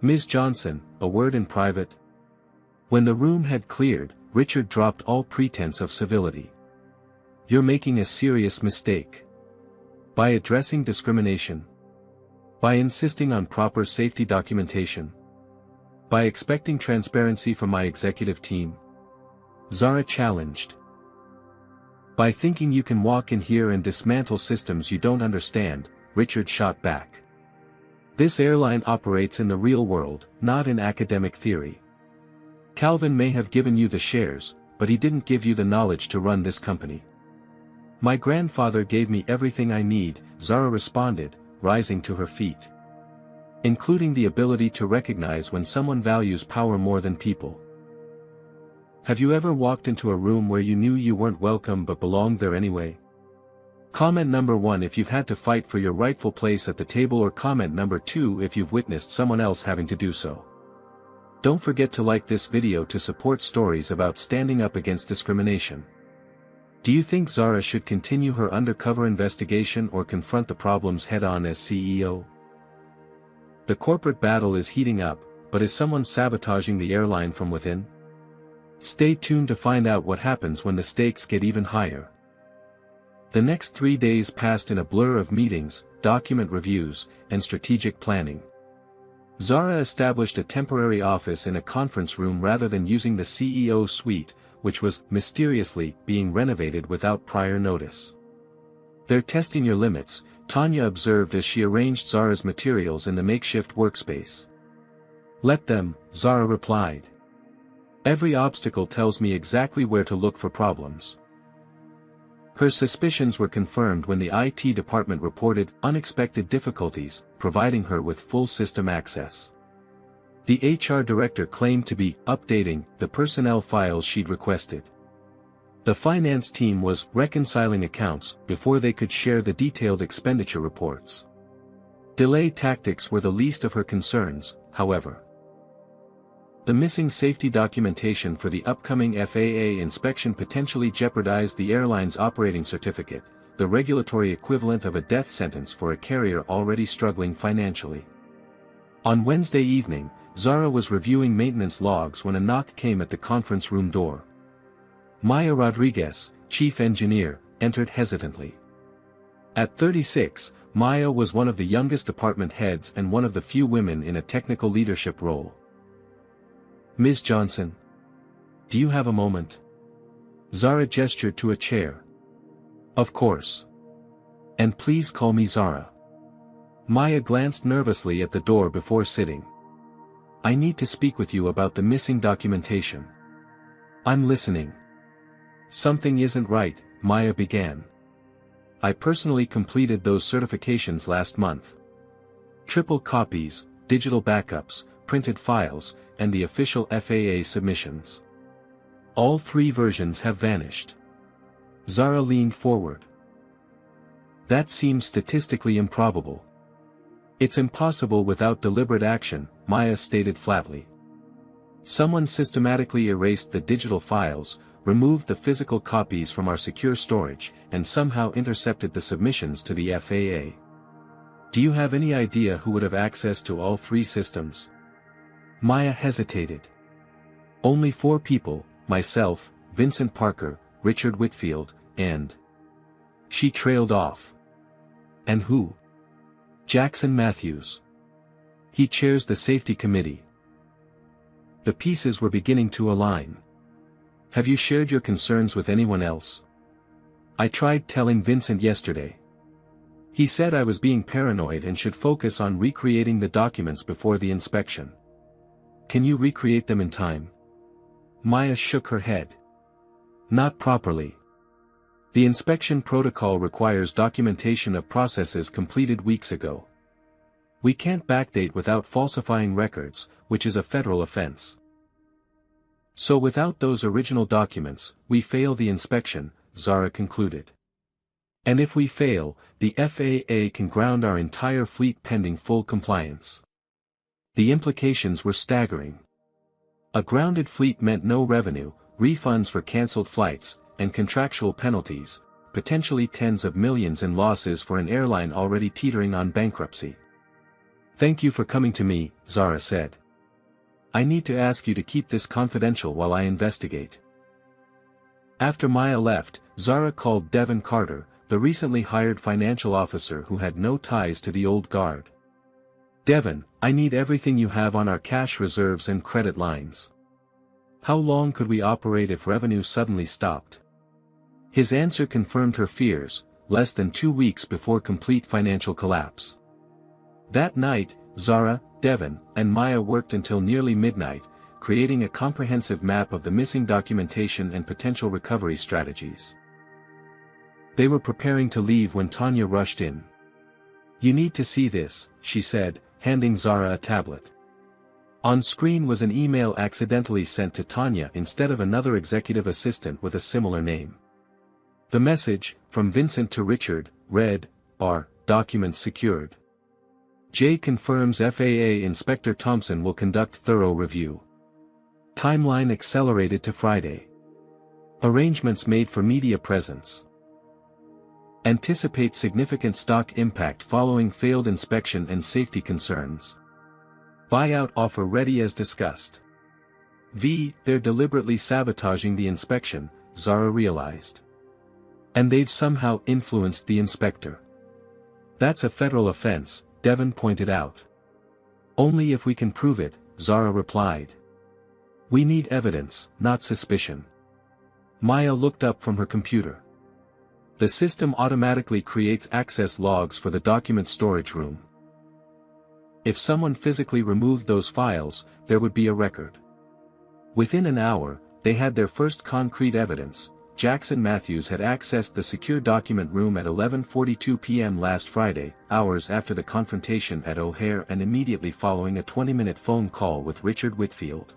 Ms. Johnson, a word in private. When the room had cleared, Richard dropped all pretense of civility. You're making a serious mistake. By addressing discrimination. By insisting on proper safety documentation. By expecting transparency from my executive team. Zara challenged. By thinking you can walk in here and dismantle systems you don't understand, Richard shot back. This airline operates in the real world, not in academic theory. Calvin may have given you the shares, but he didn't give you the knowledge to run this company. My grandfather gave me everything I need, Zara responded, rising to her feet. Including the ability to recognize when someone values power more than people. Have you ever walked into a room where you knew you weren't welcome but belonged there anyway? Comment number 1 if you've had to fight for your rightful place at the table, or comment number 2 if you've witnessed someone else having to do so. Don't forget to like this video to support stories about standing up against discrimination. Do you think Zara should continue her undercover investigation or confront the problems head-on as CEO? The corporate battle is heating up, but is someone sabotaging the airline from within? Stay tuned to find out what happens when the stakes get even higher. The next 3 days passed in a blur of meetings, document reviews, and strategic planning. Zara established a temporary office in a conference room rather than using the CEO suite, which was, mysteriously, being renovated without prior notice. They're testing your limits, Tanya observed as she arranged Zara's materials in the makeshift workspace. Let them, Zara replied. Every obstacle tells me exactly where to look for problems. Her suspicions were confirmed when the IT department reported unexpected difficulties, providing her with full system access. The HR director claimed to be updating the personnel files she'd requested. The finance team was reconciling accounts before they could share the detailed expenditure reports. Delay tactics were the least of her concerns, however. The missing safety documentation for the upcoming FAA inspection potentially jeopardized the airline's operating certificate, the regulatory equivalent of a death sentence for a carrier already struggling financially. On Wednesday evening, Zara was reviewing maintenance logs when a knock came at the conference room door. Maya Rodriguez, chief engineer, entered hesitantly. At 36, Maya was one of the youngest department heads and one of the few women in a technical leadership role. Ms. Johnson. Do you have a moment? Zara gestured to a chair. Of course. And please call me Zara. Maya glanced nervously at the door before sitting. I need to speak with you about the missing documentation. I'm listening. Something isn't right, Maya began. I personally completed those certifications last month. Triple copies, digital backups, printed files, and the official FAA submissions. All 3 versions have vanished. Zara leaned forward. That seems statistically improbable. It's impossible without deliberate action, Maya stated flatly. Someone systematically erased the digital files, removed the physical copies from our secure storage, and somehow intercepted the submissions to the FAA. Do you have any idea who would have access to all 3 systems? Maya hesitated. Only 4 people, myself, Vincent Parker, Richard Whitfield, and... She trailed off. And who? Jackson Matthews. He chairs the safety committee. The pieces were beginning to align. Have you shared your concerns with anyone else? I tried telling Vincent yesterday. He said I was being paranoid and should focus on recreating the documents before the inspection. Can you recreate them in time? Maya shook her head. Not properly. The inspection protocol requires documentation of processes completed weeks ago. We can't backdate without falsifying records, which is a federal offense. So without those original documents, we fail the inspection, Zara concluded. And if we fail, the FAA can ground our entire fleet pending full compliance. The implications were staggering. A grounded fleet meant no revenue, refunds for cancelled flights, and contractual penalties, potentially tens of millions in losses for an airline already teetering on bankruptcy. "Thank you for coming to me," Zara said. "I need to ask you to keep this confidential while I investigate." After Maya left, Zara called Devon Carter, the recently hired financial officer who had no ties to the old guard. "Devon, I need everything you have on our cash reserves and credit lines. How long could we operate if revenue suddenly stopped?" His answer confirmed her fears, less than 2 weeks before complete financial collapse. That night, Zara, Devon, and Maya worked until nearly midnight, creating a comprehensive map of the missing documentation and potential recovery strategies. They were preparing to leave when Tanya rushed in. "You need to see this," she said, handing Zara a tablet. On screen was an email accidentally sent to Tanya instead of another executive assistant with a similar name. The message, from Vincent to Richard, read, "Are documents secured? J confirms FAA Inspector Thompson will conduct thorough review. Timeline accelerated to Friday. Arrangements made for media presence. Anticipate significant stock impact following failed inspection and safety concerns. Buyout offer ready as discussed." They're deliberately sabotaging the inspection, Zara realized. And they've somehow influenced the inspector. "That's a federal offense," Devon pointed out. "Only if we can prove it," Zara replied. "We need evidence, not suspicion." Maya looked up from her computer. "The system automatically creates access logs for the document storage room. If someone physically removed those files, there would be a record." Within an hour, they had their first concrete evidence. Jackson Matthews had accessed the secure document room at 11:42 p.m. last Friday, hours after the confrontation at O'Hare and immediately following a 20-minute phone call with Richard Whitfield.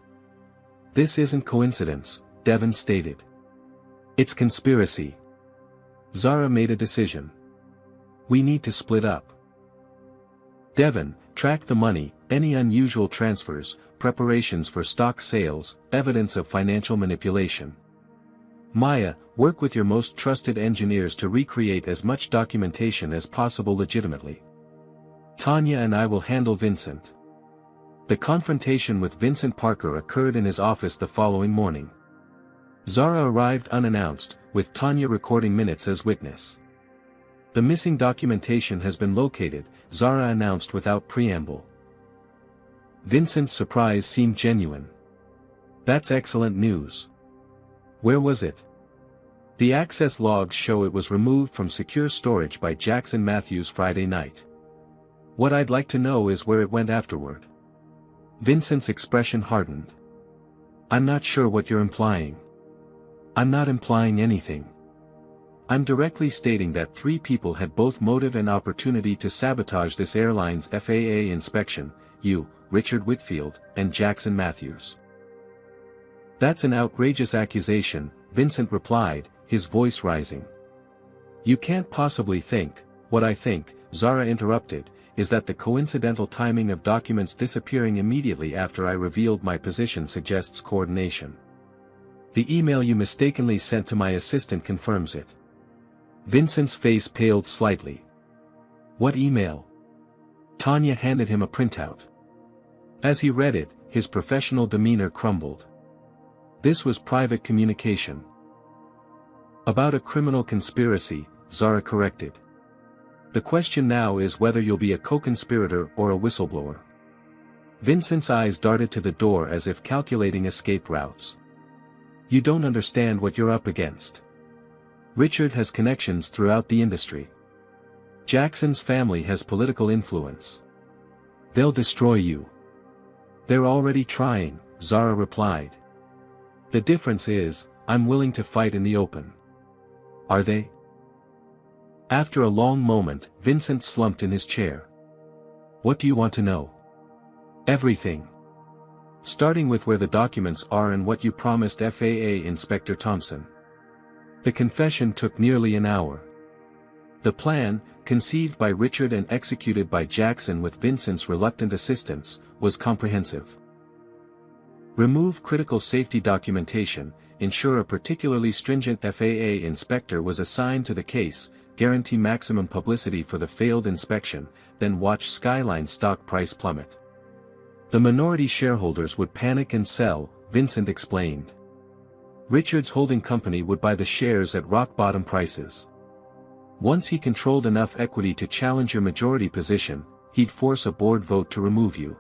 "This isn't coincidence," Devon stated. "It's conspiracy." Zara made a decision. "We need to split up." Devon, track the money, any unusual transfers, preparations for stock sales, evidence of financial manipulation. Maya, work with your most trusted engineers to recreate as much documentation as possible legitimately. Tanya and I will handle Vincent. The confrontation with Vincent Parker occurred in his office the following morning. Zara arrived unannounced, with Tanya recording minutes as witness. "The missing documentation has been located," Zara announced without preamble. Vincent's surprise seemed genuine. "That's excellent news. Where was it?" "The access logs show it was removed from secure storage by Jackson Matthews Friday night. What I'd like to know is where it went afterward." Vincent's expression hardened. "I'm not sure what you're implying." "I'm not implying anything. I'm directly stating that 3 people had both motive and opportunity to sabotage this airline's FAA inspection: you, Richard Whitfield, and Jackson Matthews." "That's an outrageous accusation," Vincent replied, his voice rising. "You can't possibly think, what I think," Zara interrupted, "is that the coincidental timing of documents disappearing immediately after I revealed my position suggests coordination. The email you mistakenly sent to my assistant confirms it." Vincent's face paled slightly. "What email?" Tanya handed him a printout. As he read it, his professional demeanor crumbled. This was private communication. "About a criminal conspiracy," Zara corrected. "The question now is whether you'll be a co-conspirator or a whistleblower." Vincent's eyes darted to the door as if calculating escape routes. "You don't understand what you're up against. Richard has connections throughout the industry. Jackson's family has political influence. They'll destroy you." "They're already trying," Zara replied. "The difference is, I'm willing to fight in the open." "Are they?" After a long moment, Vincent slumped in his chair. "What do you want to know?" "Everything. Starting with where the documents are and what you promised FAA Inspector Thompson." The confession took nearly an hour. The plan, conceived by Richard and executed by Jackson with Vincent's reluctant assistance, was comprehensive. Remove critical safety documentation, ensure a particularly stringent FAA inspector was assigned to the case, guarantee maximum publicity for the failed inspection, then watch Skyline stock price plummet. The minority shareholders would panic and sell, Vincent explained. Richard's holding company would buy the shares at rock-bottom prices. Once he controlled enough equity to challenge your majority position, he'd force a board vote to remove you.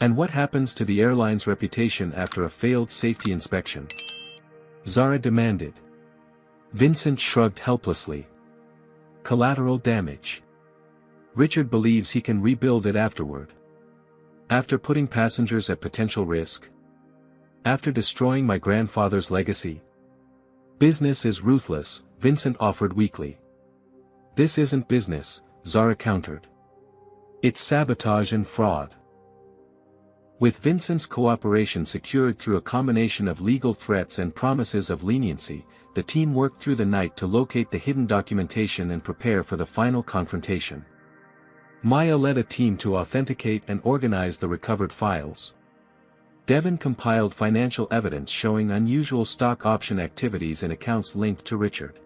And what happens to the airline's reputation after a failed safety inspection? Zara demanded. Vincent shrugged helplessly. Collateral damage. Richard believes he can rebuild it afterward. After putting passengers at potential risk? After destroying my grandfather's legacy? Business is ruthless, Vincent offered weakly. This isn't business, Zara countered. It's sabotage and fraud. With Vincent's cooperation secured through a combination of legal threats and promises of leniency, the team worked through the night to locate the hidden documentation and prepare for the final confrontation. Maya led a team to authenticate and organize the recovered files. Devon compiled financial evidence showing unusual stock option activities in accounts linked to Richard.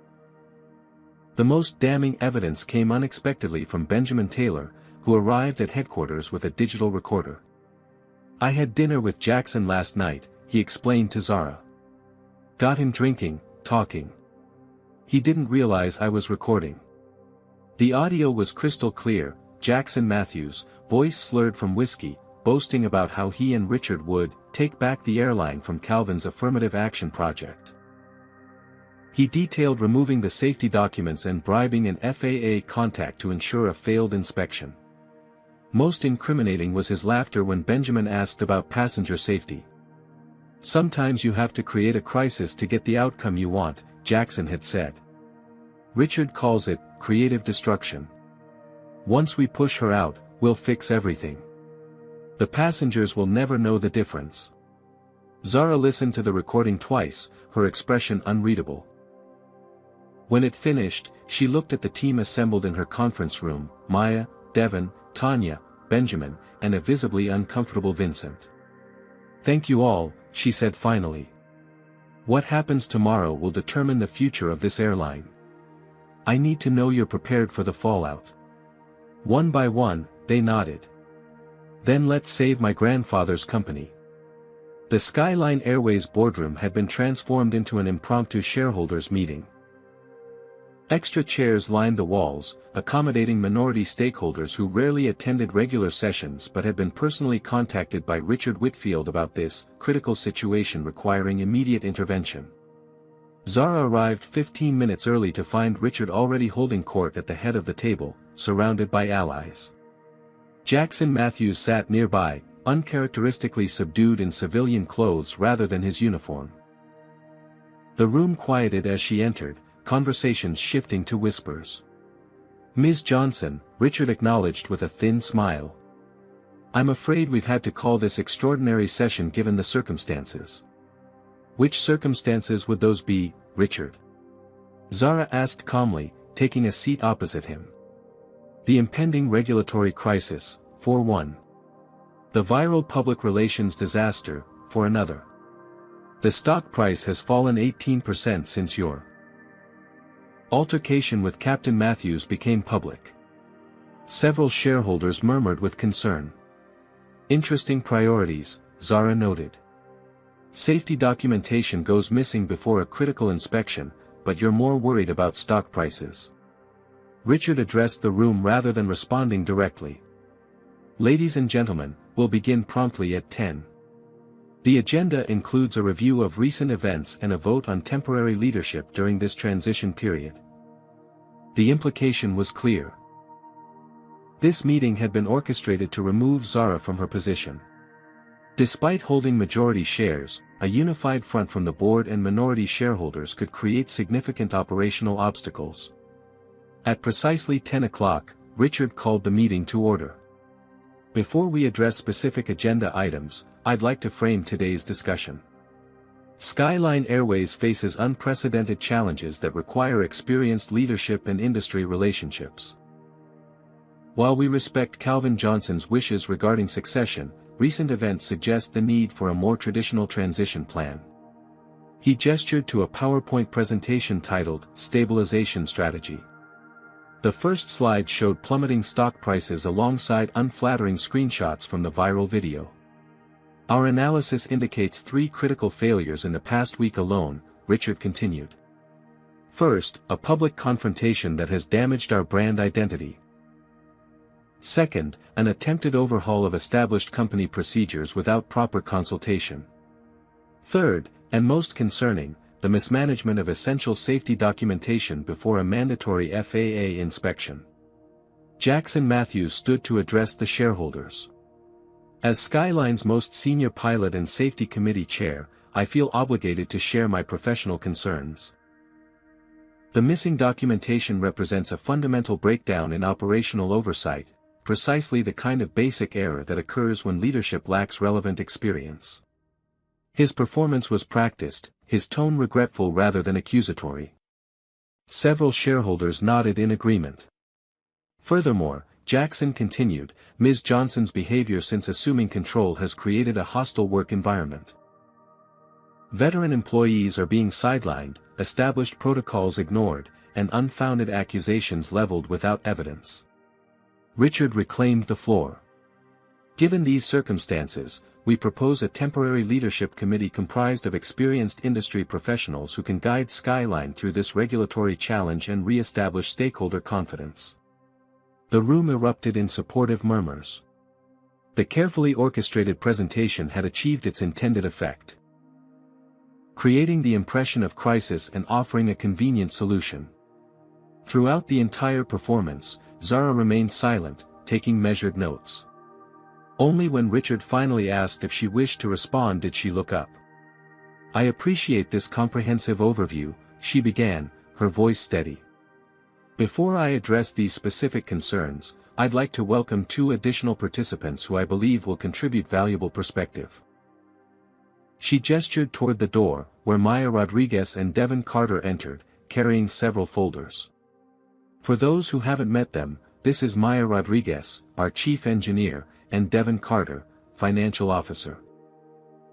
The most damning evidence came unexpectedly from Benjamin Taylor, who arrived at headquarters with a digital recorder. I had dinner with Jackson last night, he explained to Zara. Got him drinking, talking. He didn't realize I was recording. The audio was crystal clear, Jackson Matthews, voice slurred from whiskey, boasting about how he and Richard would take back the airline from Calvin's affirmative action project. He detailed removing the safety documents and bribing an FAA contact to ensure a failed inspection. Most incriminating was his laughter when Benjamin asked about passenger safety. Sometimes you have to create a crisis to get the outcome you want, Jackson had said. Richard calls it creative destruction. Once we push her out, we'll fix everything. The passengers will never know the difference. Zara listened to the recording twice, her expression unreadable. When it finished, she looked at the team assembled in her conference room, Maya, Devon, Tanya, Benjamin, and a visibly uncomfortable Vincent. Thank you all, she said finally. What happens tomorrow will determine the future of this airline. I need to know you're prepared for the fallout. One by one, they nodded. Then let's save my grandfather's company. The Skyline Airways boardroom had been transformed into an impromptu shareholders' meeting. Extra chairs lined the walls, accommodating minority stakeholders who rarely attended regular sessions but had been personally contacted by Richard Whitfield about this critical situation requiring immediate intervention. Zara arrived 15 minutes early to find Richard already holding court at the head of the table, surrounded by allies. Jackson Matthews sat nearby, uncharacteristically subdued in civilian clothes rather than his uniform. The room quieted as she entered, conversations shifting to whispers. Ms. Johnson, Richard acknowledged with a thin smile. I'm afraid we've had to call this extraordinary session given the circumstances. Which circumstances would those be, Richard? Zara asked calmly, taking a seat opposite him. The impending regulatory crisis, for one. The viral public relations disaster, for another. The stock price has fallen 18% since your altercation with Captain Matthews became public. Several shareholders murmured with concern. Interesting priorities, Zara noted. Safety documentation goes missing before a critical inspection, but you're more worried about stock prices. Richard addressed the room rather than responding directly. Ladies and gentlemen, we'll begin promptly at 10. The agenda includes a review of recent events and a vote on temporary leadership during this transition period. The implication was clear. This meeting had been orchestrated to remove Zara from her position. Despite holding majority shares, a unified front from the board and minority shareholders could create significant operational obstacles. At precisely 10 o'clock, Richard called the meeting to order. Before we address specific agenda items, I'd like to frame today's discussion. Skyline Airways faces unprecedented challenges that require experienced leadership and industry relationships. While we respect Calvin Johnson's wishes regarding succession, recent events suggest the need for a more traditional transition plan. He gestured to a PowerPoint presentation titled, Stabilization Strategy. The first slide showed plummeting stock prices alongside unflattering screenshots from the viral video. Our analysis indicates 3 critical failures in the past week alone, Richard continued. First, a public confrontation that has damaged our brand identity. Second, an attempted overhaul of established company procedures without proper consultation. Third, and most concerning, the mismanagement of essential safety documentation before a mandatory FAA inspection. Jackson Matthews stood to address the shareholders. As Skyline's most senior pilot and safety committee chair, I feel obligated to share my professional concerns. The missing documentation represents a fundamental breakdown in operational oversight, precisely the kind of basic error that occurs when leadership lacks relevant experience. His performance was practiced, his tone regretful rather than accusatory. Several shareholders nodded in agreement. Furthermore, Jackson continued, Ms. Johnson's behavior since assuming control has created a hostile work environment. Veteran employees are being sidelined, established protocols ignored, and unfounded accusations leveled without evidence. Richard reclaimed the floor. Given these circumstances, we propose a temporary leadership committee comprised of experienced industry professionals who can guide Skyline through this regulatory challenge and re-establish stakeholder confidence. The room erupted in supportive murmurs. The carefully orchestrated presentation had achieved its intended effect, creating the impression of crisis and offering a convenient solution. Throughout the entire performance, Zara remained silent, taking measured notes. Only when Richard finally asked if she wished to respond did she look up. I appreciate this comprehensive overview, she began, her voice steady. Before I address these specific concerns, I'd like to welcome 2 additional participants who I believe will contribute valuable perspective. She gestured toward the door, where Maya Rodriguez and Devin Carter entered, carrying several folders. For those who haven't met them, this is Maya Rodriguez, our chief engineer, and Devin Carter, financial officer.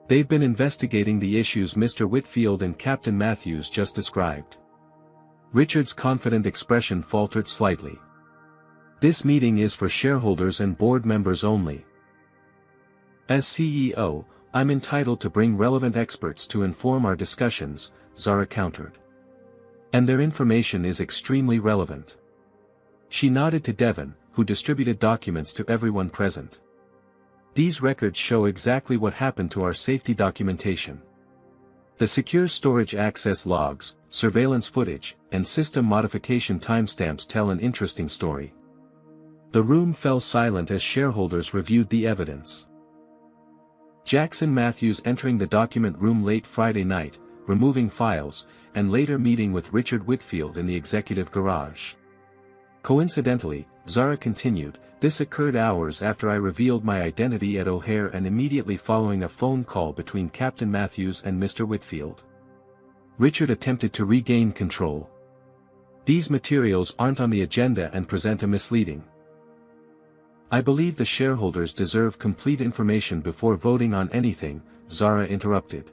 They've been investigating the issues Mr. Whitfield and Captain Matthews just described. Richard's confident expression faltered slightly. This meeting is for shareholders and board members only. As CEO, I'm entitled to bring relevant experts to inform our discussions, Zara countered. And their information is extremely relevant. She nodded to Devin, who distributed documents to everyone present. These records show exactly what happened to our safety documentation. The secure storage access logs, surveillance footage, and system modification timestamps tell an interesting story. The room fell silent as shareholders reviewed the evidence. Jackson Matthews entering the document room late Friday night, removing files, and later meeting with Richard Whitfield in the executive garage. Coincidentally, Zara continued, this occurred hours after I revealed my identity at O'Hare and immediately following a phone call between Captain Matthews and Mr. Whitfield. Richard attempted to regain control. These materials aren't on the agenda and present a misleading. I believe the shareholders deserve complete information before voting on anything, Zara interrupted.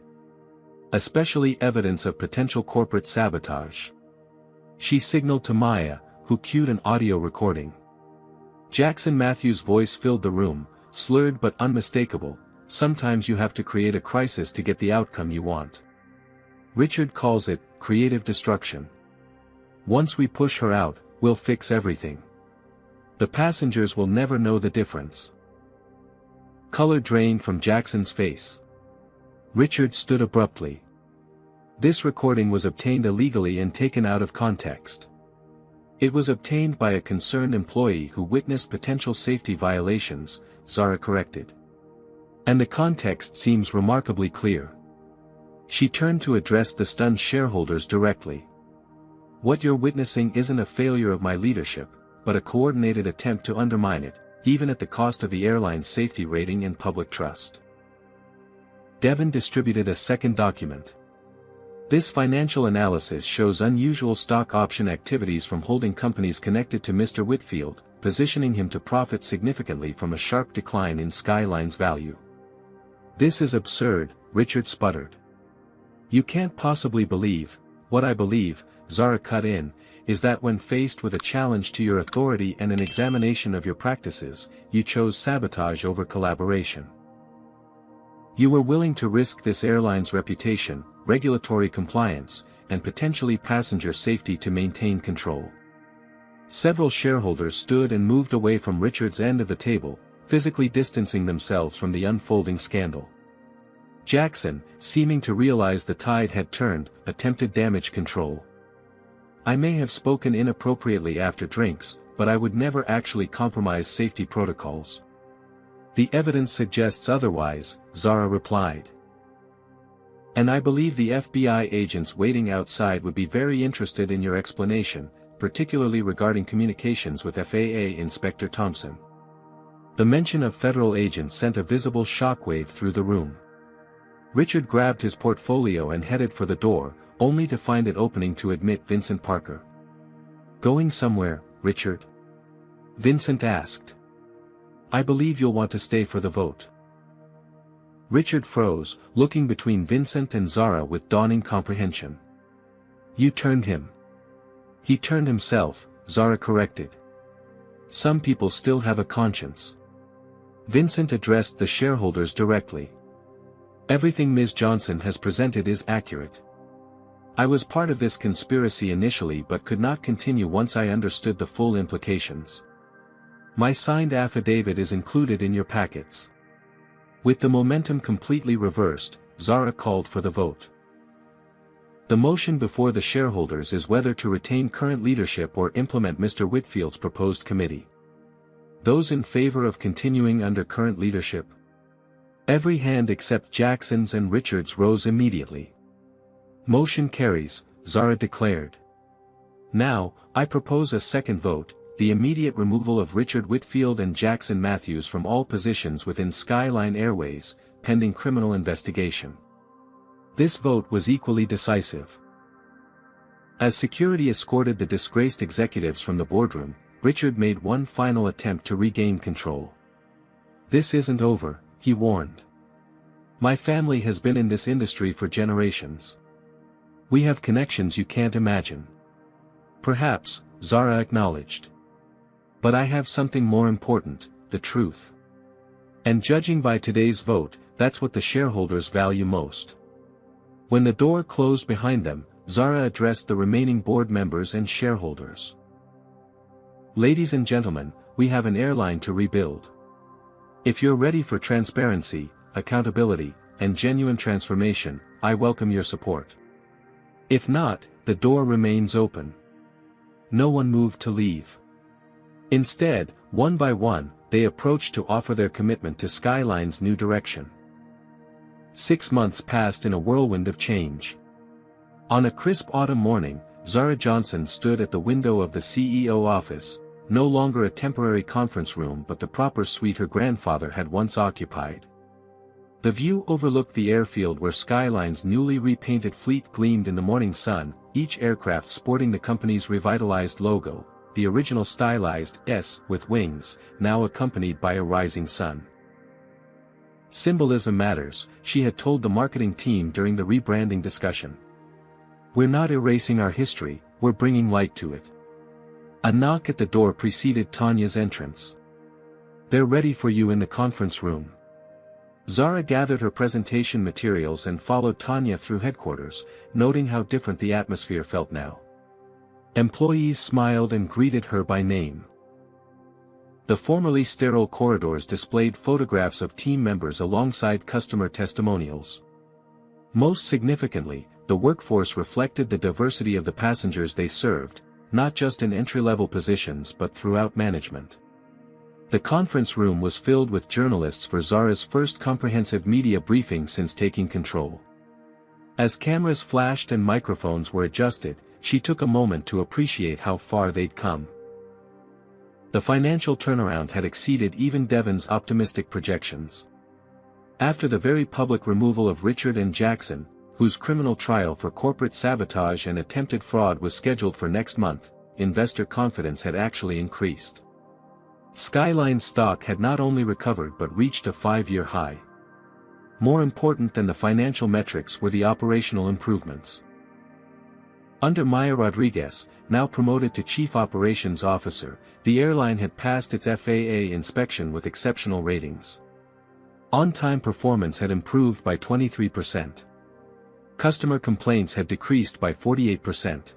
Especially evidence of potential corporate sabotage. She signaled to Maya, who cued an audio recording. Jackson Matthews' voice filled the room, slurred but unmistakable, sometimes you have to create a crisis to get the outcome you want. Richard calls it, creative destruction. Once we push her out, we'll fix everything. The passengers will never know the difference. Color drained from Jackson's face. Richard stood abruptly. This recording was obtained illegally and taken out of context. It was obtained by a concerned employee who witnessed potential safety violations, Zara corrected. And the context seems remarkably clear. She turned to address the stunned shareholders directly. What you're witnessing isn't a failure of my leadership, but a coordinated attempt to undermine it, even at the cost of the airline's safety rating and public trust. Devin distributed a second document. This financial analysis shows unusual stock option activities from holding companies connected to Mr. Whitfield, positioning him to profit significantly from a sharp decline in Skyline's value. "This is absurd," Richard sputtered. "You can't possibly believe." "What I believe," Zara cut in, "is that when faced with a challenge to your authority and an examination of your practices, you chose sabotage over collaboration. You were willing to risk this airline's reputation, regulatory compliance, and potentially passenger safety to maintain control." Several shareholders stood and moved away from Richard's end of the table, physically distancing themselves from the unfolding scandal. Jackson, seeming to realize the tide had turned, attempted damage control. "I may have spoken inappropriately after drinks, but I would never actually compromise safety protocols." "The evidence suggests otherwise," Zara replied. "And I believe the FBI agents waiting outside would be very interested in your explanation, particularly regarding communications with FAA Inspector Thompson." The mention of federal agents sent a visible shockwave through the room. Richard grabbed his portfolio and headed for the door, only to find it opening to admit Vincent Parker. "Going somewhere, Richard?" Vincent asked. "I believe you'll want to stay for the vote." Richard froze, looking between Vincent and Zara with dawning comprehension. "You turned him." "He turned himself," Zara corrected. "Some people still have a conscience." Vincent addressed the shareholders directly. "Everything Ms. Johnson has presented is accurate. I was part of this conspiracy initially but could not continue once I understood the full implications. My signed affidavit is included in your packets." With the momentum completely reversed, Zara called for the vote. The motion before the shareholders is whether to retain current leadership or implement Mr. Whitfield's proposed committee. Those in favor of continuing under current leadership? Every hand except Jackson's and Richard's rose immediately. "Motion carries," Zara declared. "Now, I propose a second vote, the immediate removal of Richard Whitfield and Jackson Matthews from all positions within Skyline Airways, pending criminal investigation." This vote was equally decisive. As security escorted the disgraced executives from the boardroom, Richard made one final attempt to regain control. "This isn't over," he warned. "My family has been in this industry for generations. We have connections you can't imagine." "Perhaps," Zara acknowledged. "But I have something more important, the truth. And judging by today's vote, that's what the shareholders value most." When the door closed behind them, Zara addressed the remaining board members and shareholders. "Ladies and gentlemen, we have an airline to rebuild. If you're ready for transparency, accountability, and genuine transformation, I welcome your support. If not, the door remains open." No one moved to leave. Instead, one by one, they approached to offer their commitment to Skyline's new direction. 6 months passed in a whirlwind of change. On a crisp autumn morning, Zara Johnson stood at the window of the CEO office, no longer a temporary conference room but the proper suite her grandfather had once occupied. The view overlooked the airfield where Skyline's newly repainted fleet gleamed in the morning sun, each aircraft sporting the company's revitalized logo, the original stylized S with wings, now accompanied by a rising sun. "Symbolism matters," she had told the marketing team during the rebranding discussion. "We're not erasing our history, we're bringing light to it." A knock at the door preceded Tanya's entrance. "They're ready for you in the conference room." Zara gathered her presentation materials and followed Tanya through headquarters, noting how different the atmosphere felt now. Employees smiled and greeted her by name. The formerly sterile corridors displayed photographs of team members alongside customer testimonials. Most significantly, the workforce reflected the diversity of the passengers they served, not just in entry-level positions but throughout management. The conference room was filled with journalists for Zara's first comprehensive media briefing since taking control. As cameras flashed and microphones were adjusted, she took a moment to appreciate how far they'd come. The financial turnaround had exceeded even Devon's optimistic projections. After the very public removal of Richard and Jackson, whose criminal trial for corporate sabotage and attempted fraud was scheduled for next month, investor confidence had actually increased. Skyline's stock had not only recovered but reached a 5-year high. More important than the financial metrics were the operational improvements. Under Maya Rodriguez, now promoted to Chief Operations Officer, the airline had passed its FAA inspection with exceptional ratings. On-time performance had improved by 23%. Customer complaints had decreased by 48%.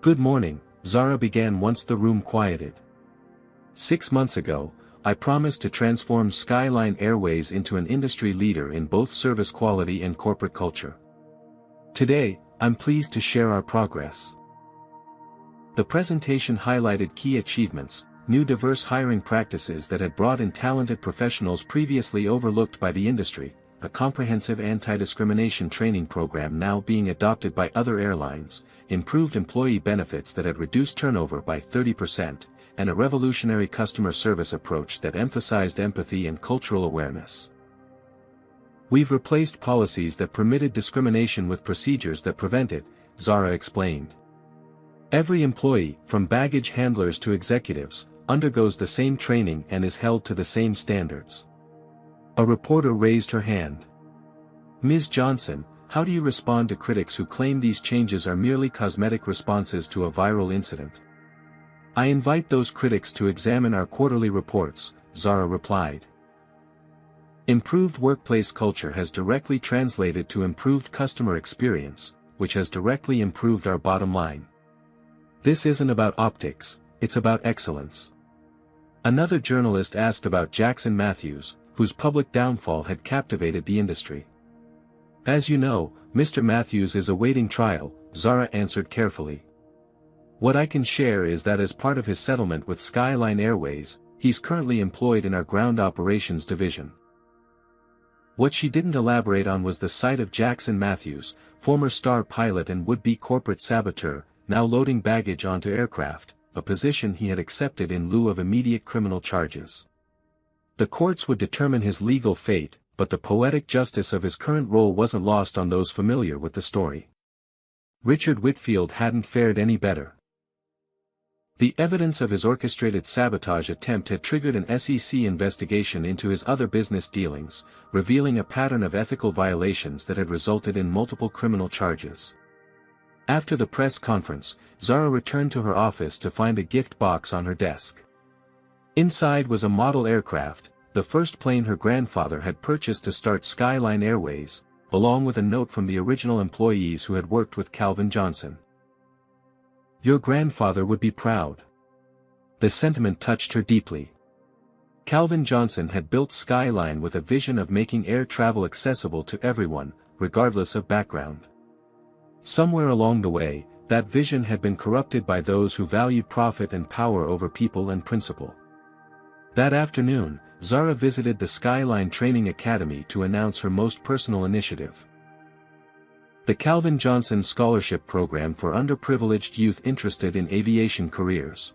"Good morning," Zara began once the room quieted. "6 months ago, I promised to transform Skyline Airways into an industry leader in both service quality and corporate culture. Today, I'm pleased to share our progress." The presentation highlighted key achievements, new diverse hiring practices that had brought in talented professionals previously overlooked by the industry, a comprehensive anti-discrimination training program now being adopted by other airlines, improved employee benefits that had reduced turnover by 30%, and a revolutionary customer service approach that emphasized empathy and cultural awareness. "We've replaced policies that permitted discrimination with procedures that prevent it," Zara explained. "Every employee, from baggage handlers to executives, undergoes the same training and is held to the same standards." A reporter raised her hand. "Ms. Johnson, how do you respond to critics who claim these changes are merely cosmetic responses to a viral incident?" "I invite those critics to examine our quarterly reports," Zara replied. Improved workplace culture has directly translated to improved customer experience, which has directly improved our bottom line. This isn't about optics, it's about excellence. Another journalist asked about Jackson Matthews, whose public downfall had captivated the industry. "As you know, Mr. Matthews is awaiting trial," Zara answered carefully. "What I can share is that as part of his settlement with Skyline Airways, he's currently employed in our ground operations division." What she didn't elaborate on was the sight of Jackson Matthews, former star pilot and would-be corporate saboteur, now loading baggage onto aircraft, a position he had accepted in lieu of immediate criminal charges. The courts would determine his legal fate, but the poetic justice of his current role wasn't lost on those familiar with the story. Richard Whitfield hadn't fared any better. The evidence of his orchestrated sabotage attempt had triggered an SEC investigation into his other business dealings, revealing a pattern of ethical violations that had resulted in multiple criminal charges. After the press conference, Zara returned to her office to find a gift box on her desk. Inside was a model aircraft, the first plane her grandfather had purchased to start Skyline Airways, along with a note from the original employees who had worked with Calvin Johnson. "Your grandfather would be proud." The sentiment touched her deeply. Calvin Johnson had built Skyline with a vision of making air travel accessible to everyone, regardless of background. Somewhere along the way, that vision had been corrupted by those who valued profit and power over people and principle. That afternoon, Zara visited the Skyline Training Academy to announce her most personal initiative. The Calvin Johnson Scholarship Program for underprivileged youth interested in aviation careers.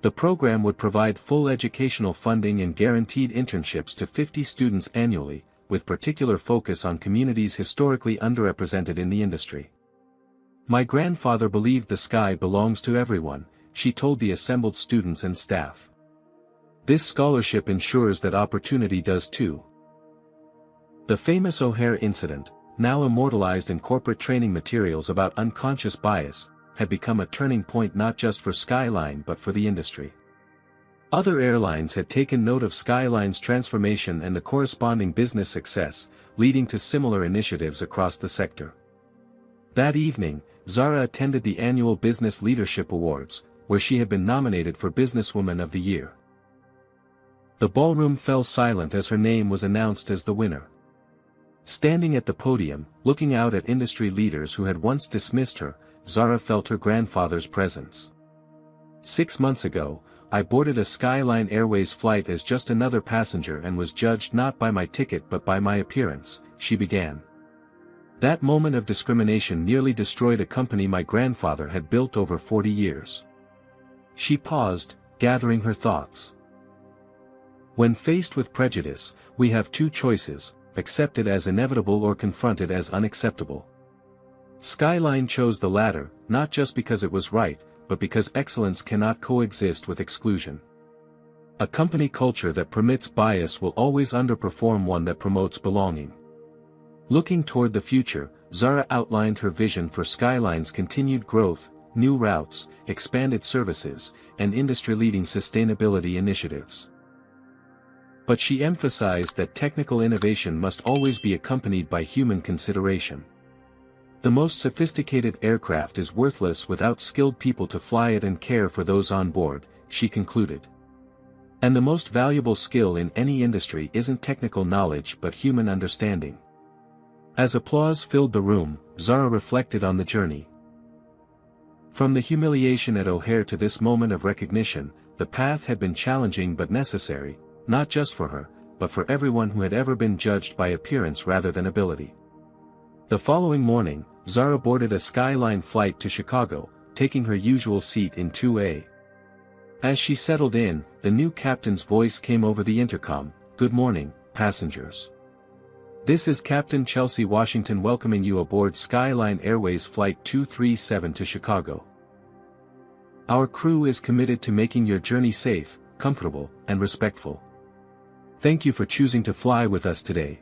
The program would provide full educational funding and guaranteed internships to 50 students annually, with particular focus on communities historically underrepresented in the industry. "My grandfather believed the sky belongs to everyone," she told the assembled students and staff. "This scholarship ensures that opportunity does too." The famous O'Hare incident, now immortalized in corporate training materials about unconscious bias, had become a turning point not just for Skyline but for the industry. Other airlines had taken note of Skyline's transformation and the corresponding business success, leading to similar initiatives across the sector. That evening, Zara attended the annual Business Leadership Awards, where she had been nominated for Businesswoman of the Year. The ballroom fell silent as her name was announced as the winner. Standing at the podium, looking out at industry leaders who had once dismissed her, Zara felt her grandfather's presence. 6 months ago, I boarded a Skyline Airways flight as just another passenger and was judged not by my ticket but by my appearance, she began. That moment of discrimination nearly destroyed a company my grandfather had built over 40 years. She paused, gathering her thoughts. When faced with prejudice, we have two choices: accept it as inevitable or confront it as unacceptable. Skyline chose the latter, not just because it was right, but because excellence cannot coexist with exclusion. A company culture that permits bias will always underperform one that promotes belonging. Looking toward the future, Zara outlined her vision for Skyline's continued growth, new routes, expanded services, and industry-leading sustainability initiatives. But she emphasized that technical innovation must always be accompanied by human consideration. The most sophisticated aircraft is worthless without skilled people to fly it and care for those on board, she concluded. And the most valuable skill in any industry isn't technical knowledge but human understanding. As applause filled the room, Zara reflected on the journey. From the humiliation at O'Hare to this moment of recognition, the path had been challenging but necessary, not just for her, but for everyone who had ever been judged by appearance rather than ability. The following morning, Zara boarded a Skyline flight to Chicago, taking her usual seat in 2A. As she settled in, the new captain's voice came over the intercom, "Good morning, passengers. This is Captain Chelsea Washington welcoming you aboard Skyline Airways Flight 237 to Chicago. Our crew is committed to making your journey safe, comfortable, and respectful. Thank you for choosing to fly with us today."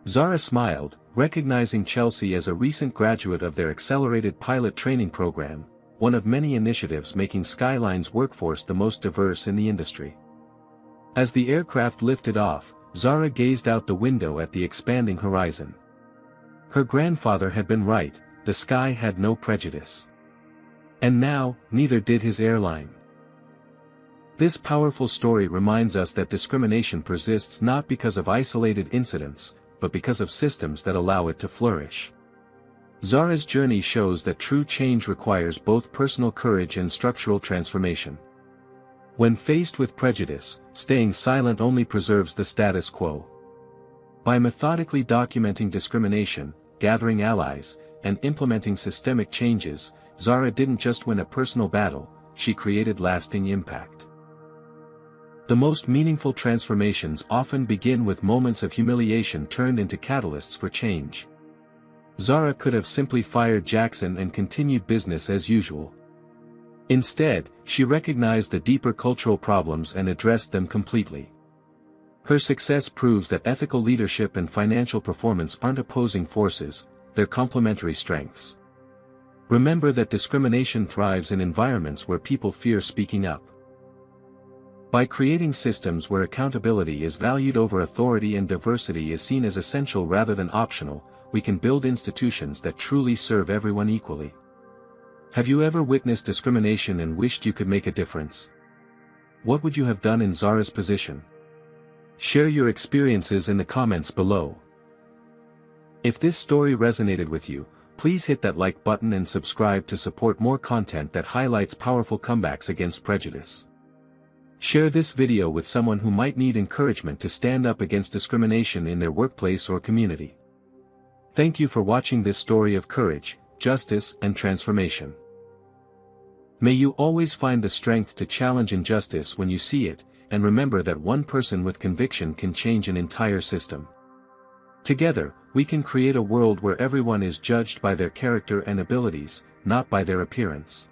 Zara smiled, recognizing Chelsea as a recent graduate of their accelerated pilot training program, one of many initiatives making Skyline's workforce the most diverse in the industry. As the aircraft lifted off, Zara gazed out the window at the expanding horizon. Her grandfather had been right, the sky had no prejudice. And now, neither did his airline. This powerful story reminds us that discrimination persists not because of isolated incidents, but because of systems that allow it to flourish. Zara's journey shows that true change requires both personal courage and structural transformation. When faced with prejudice, staying silent only preserves the status quo. By methodically documenting discrimination, gathering allies, and implementing systemic changes, Zara didn't just win a personal battle, she created lasting impact. The most meaningful transformations often begin with moments of humiliation turned into catalysts for change. Zara could have simply fired Jackson and continued business as usual. Instead, she recognized the deeper cultural problems and addressed them completely. Her success proves that ethical leadership and financial performance aren't opposing forces, they're complementary strengths. Remember that discrimination thrives in environments where people fear speaking up. By creating systems where accountability is valued over authority and diversity is seen as essential rather than optional, we can build institutions that truly serve everyone equally. Have you ever witnessed discrimination and wished you could make a difference? What would you have done in Zara's position? Share your experiences in the comments below. If this story resonated with you, please hit that like button and subscribe to support more content that highlights powerful comebacks against prejudice. Share this video with someone who might need encouragement to stand up against discrimination in their workplace or community. Thank you for watching this story of courage, justice, and transformation. May you always find the strength to challenge injustice when you see it, and remember that one person with conviction can change an entire system. Together, we can create a world where everyone is judged by their character and abilities, not by their appearance.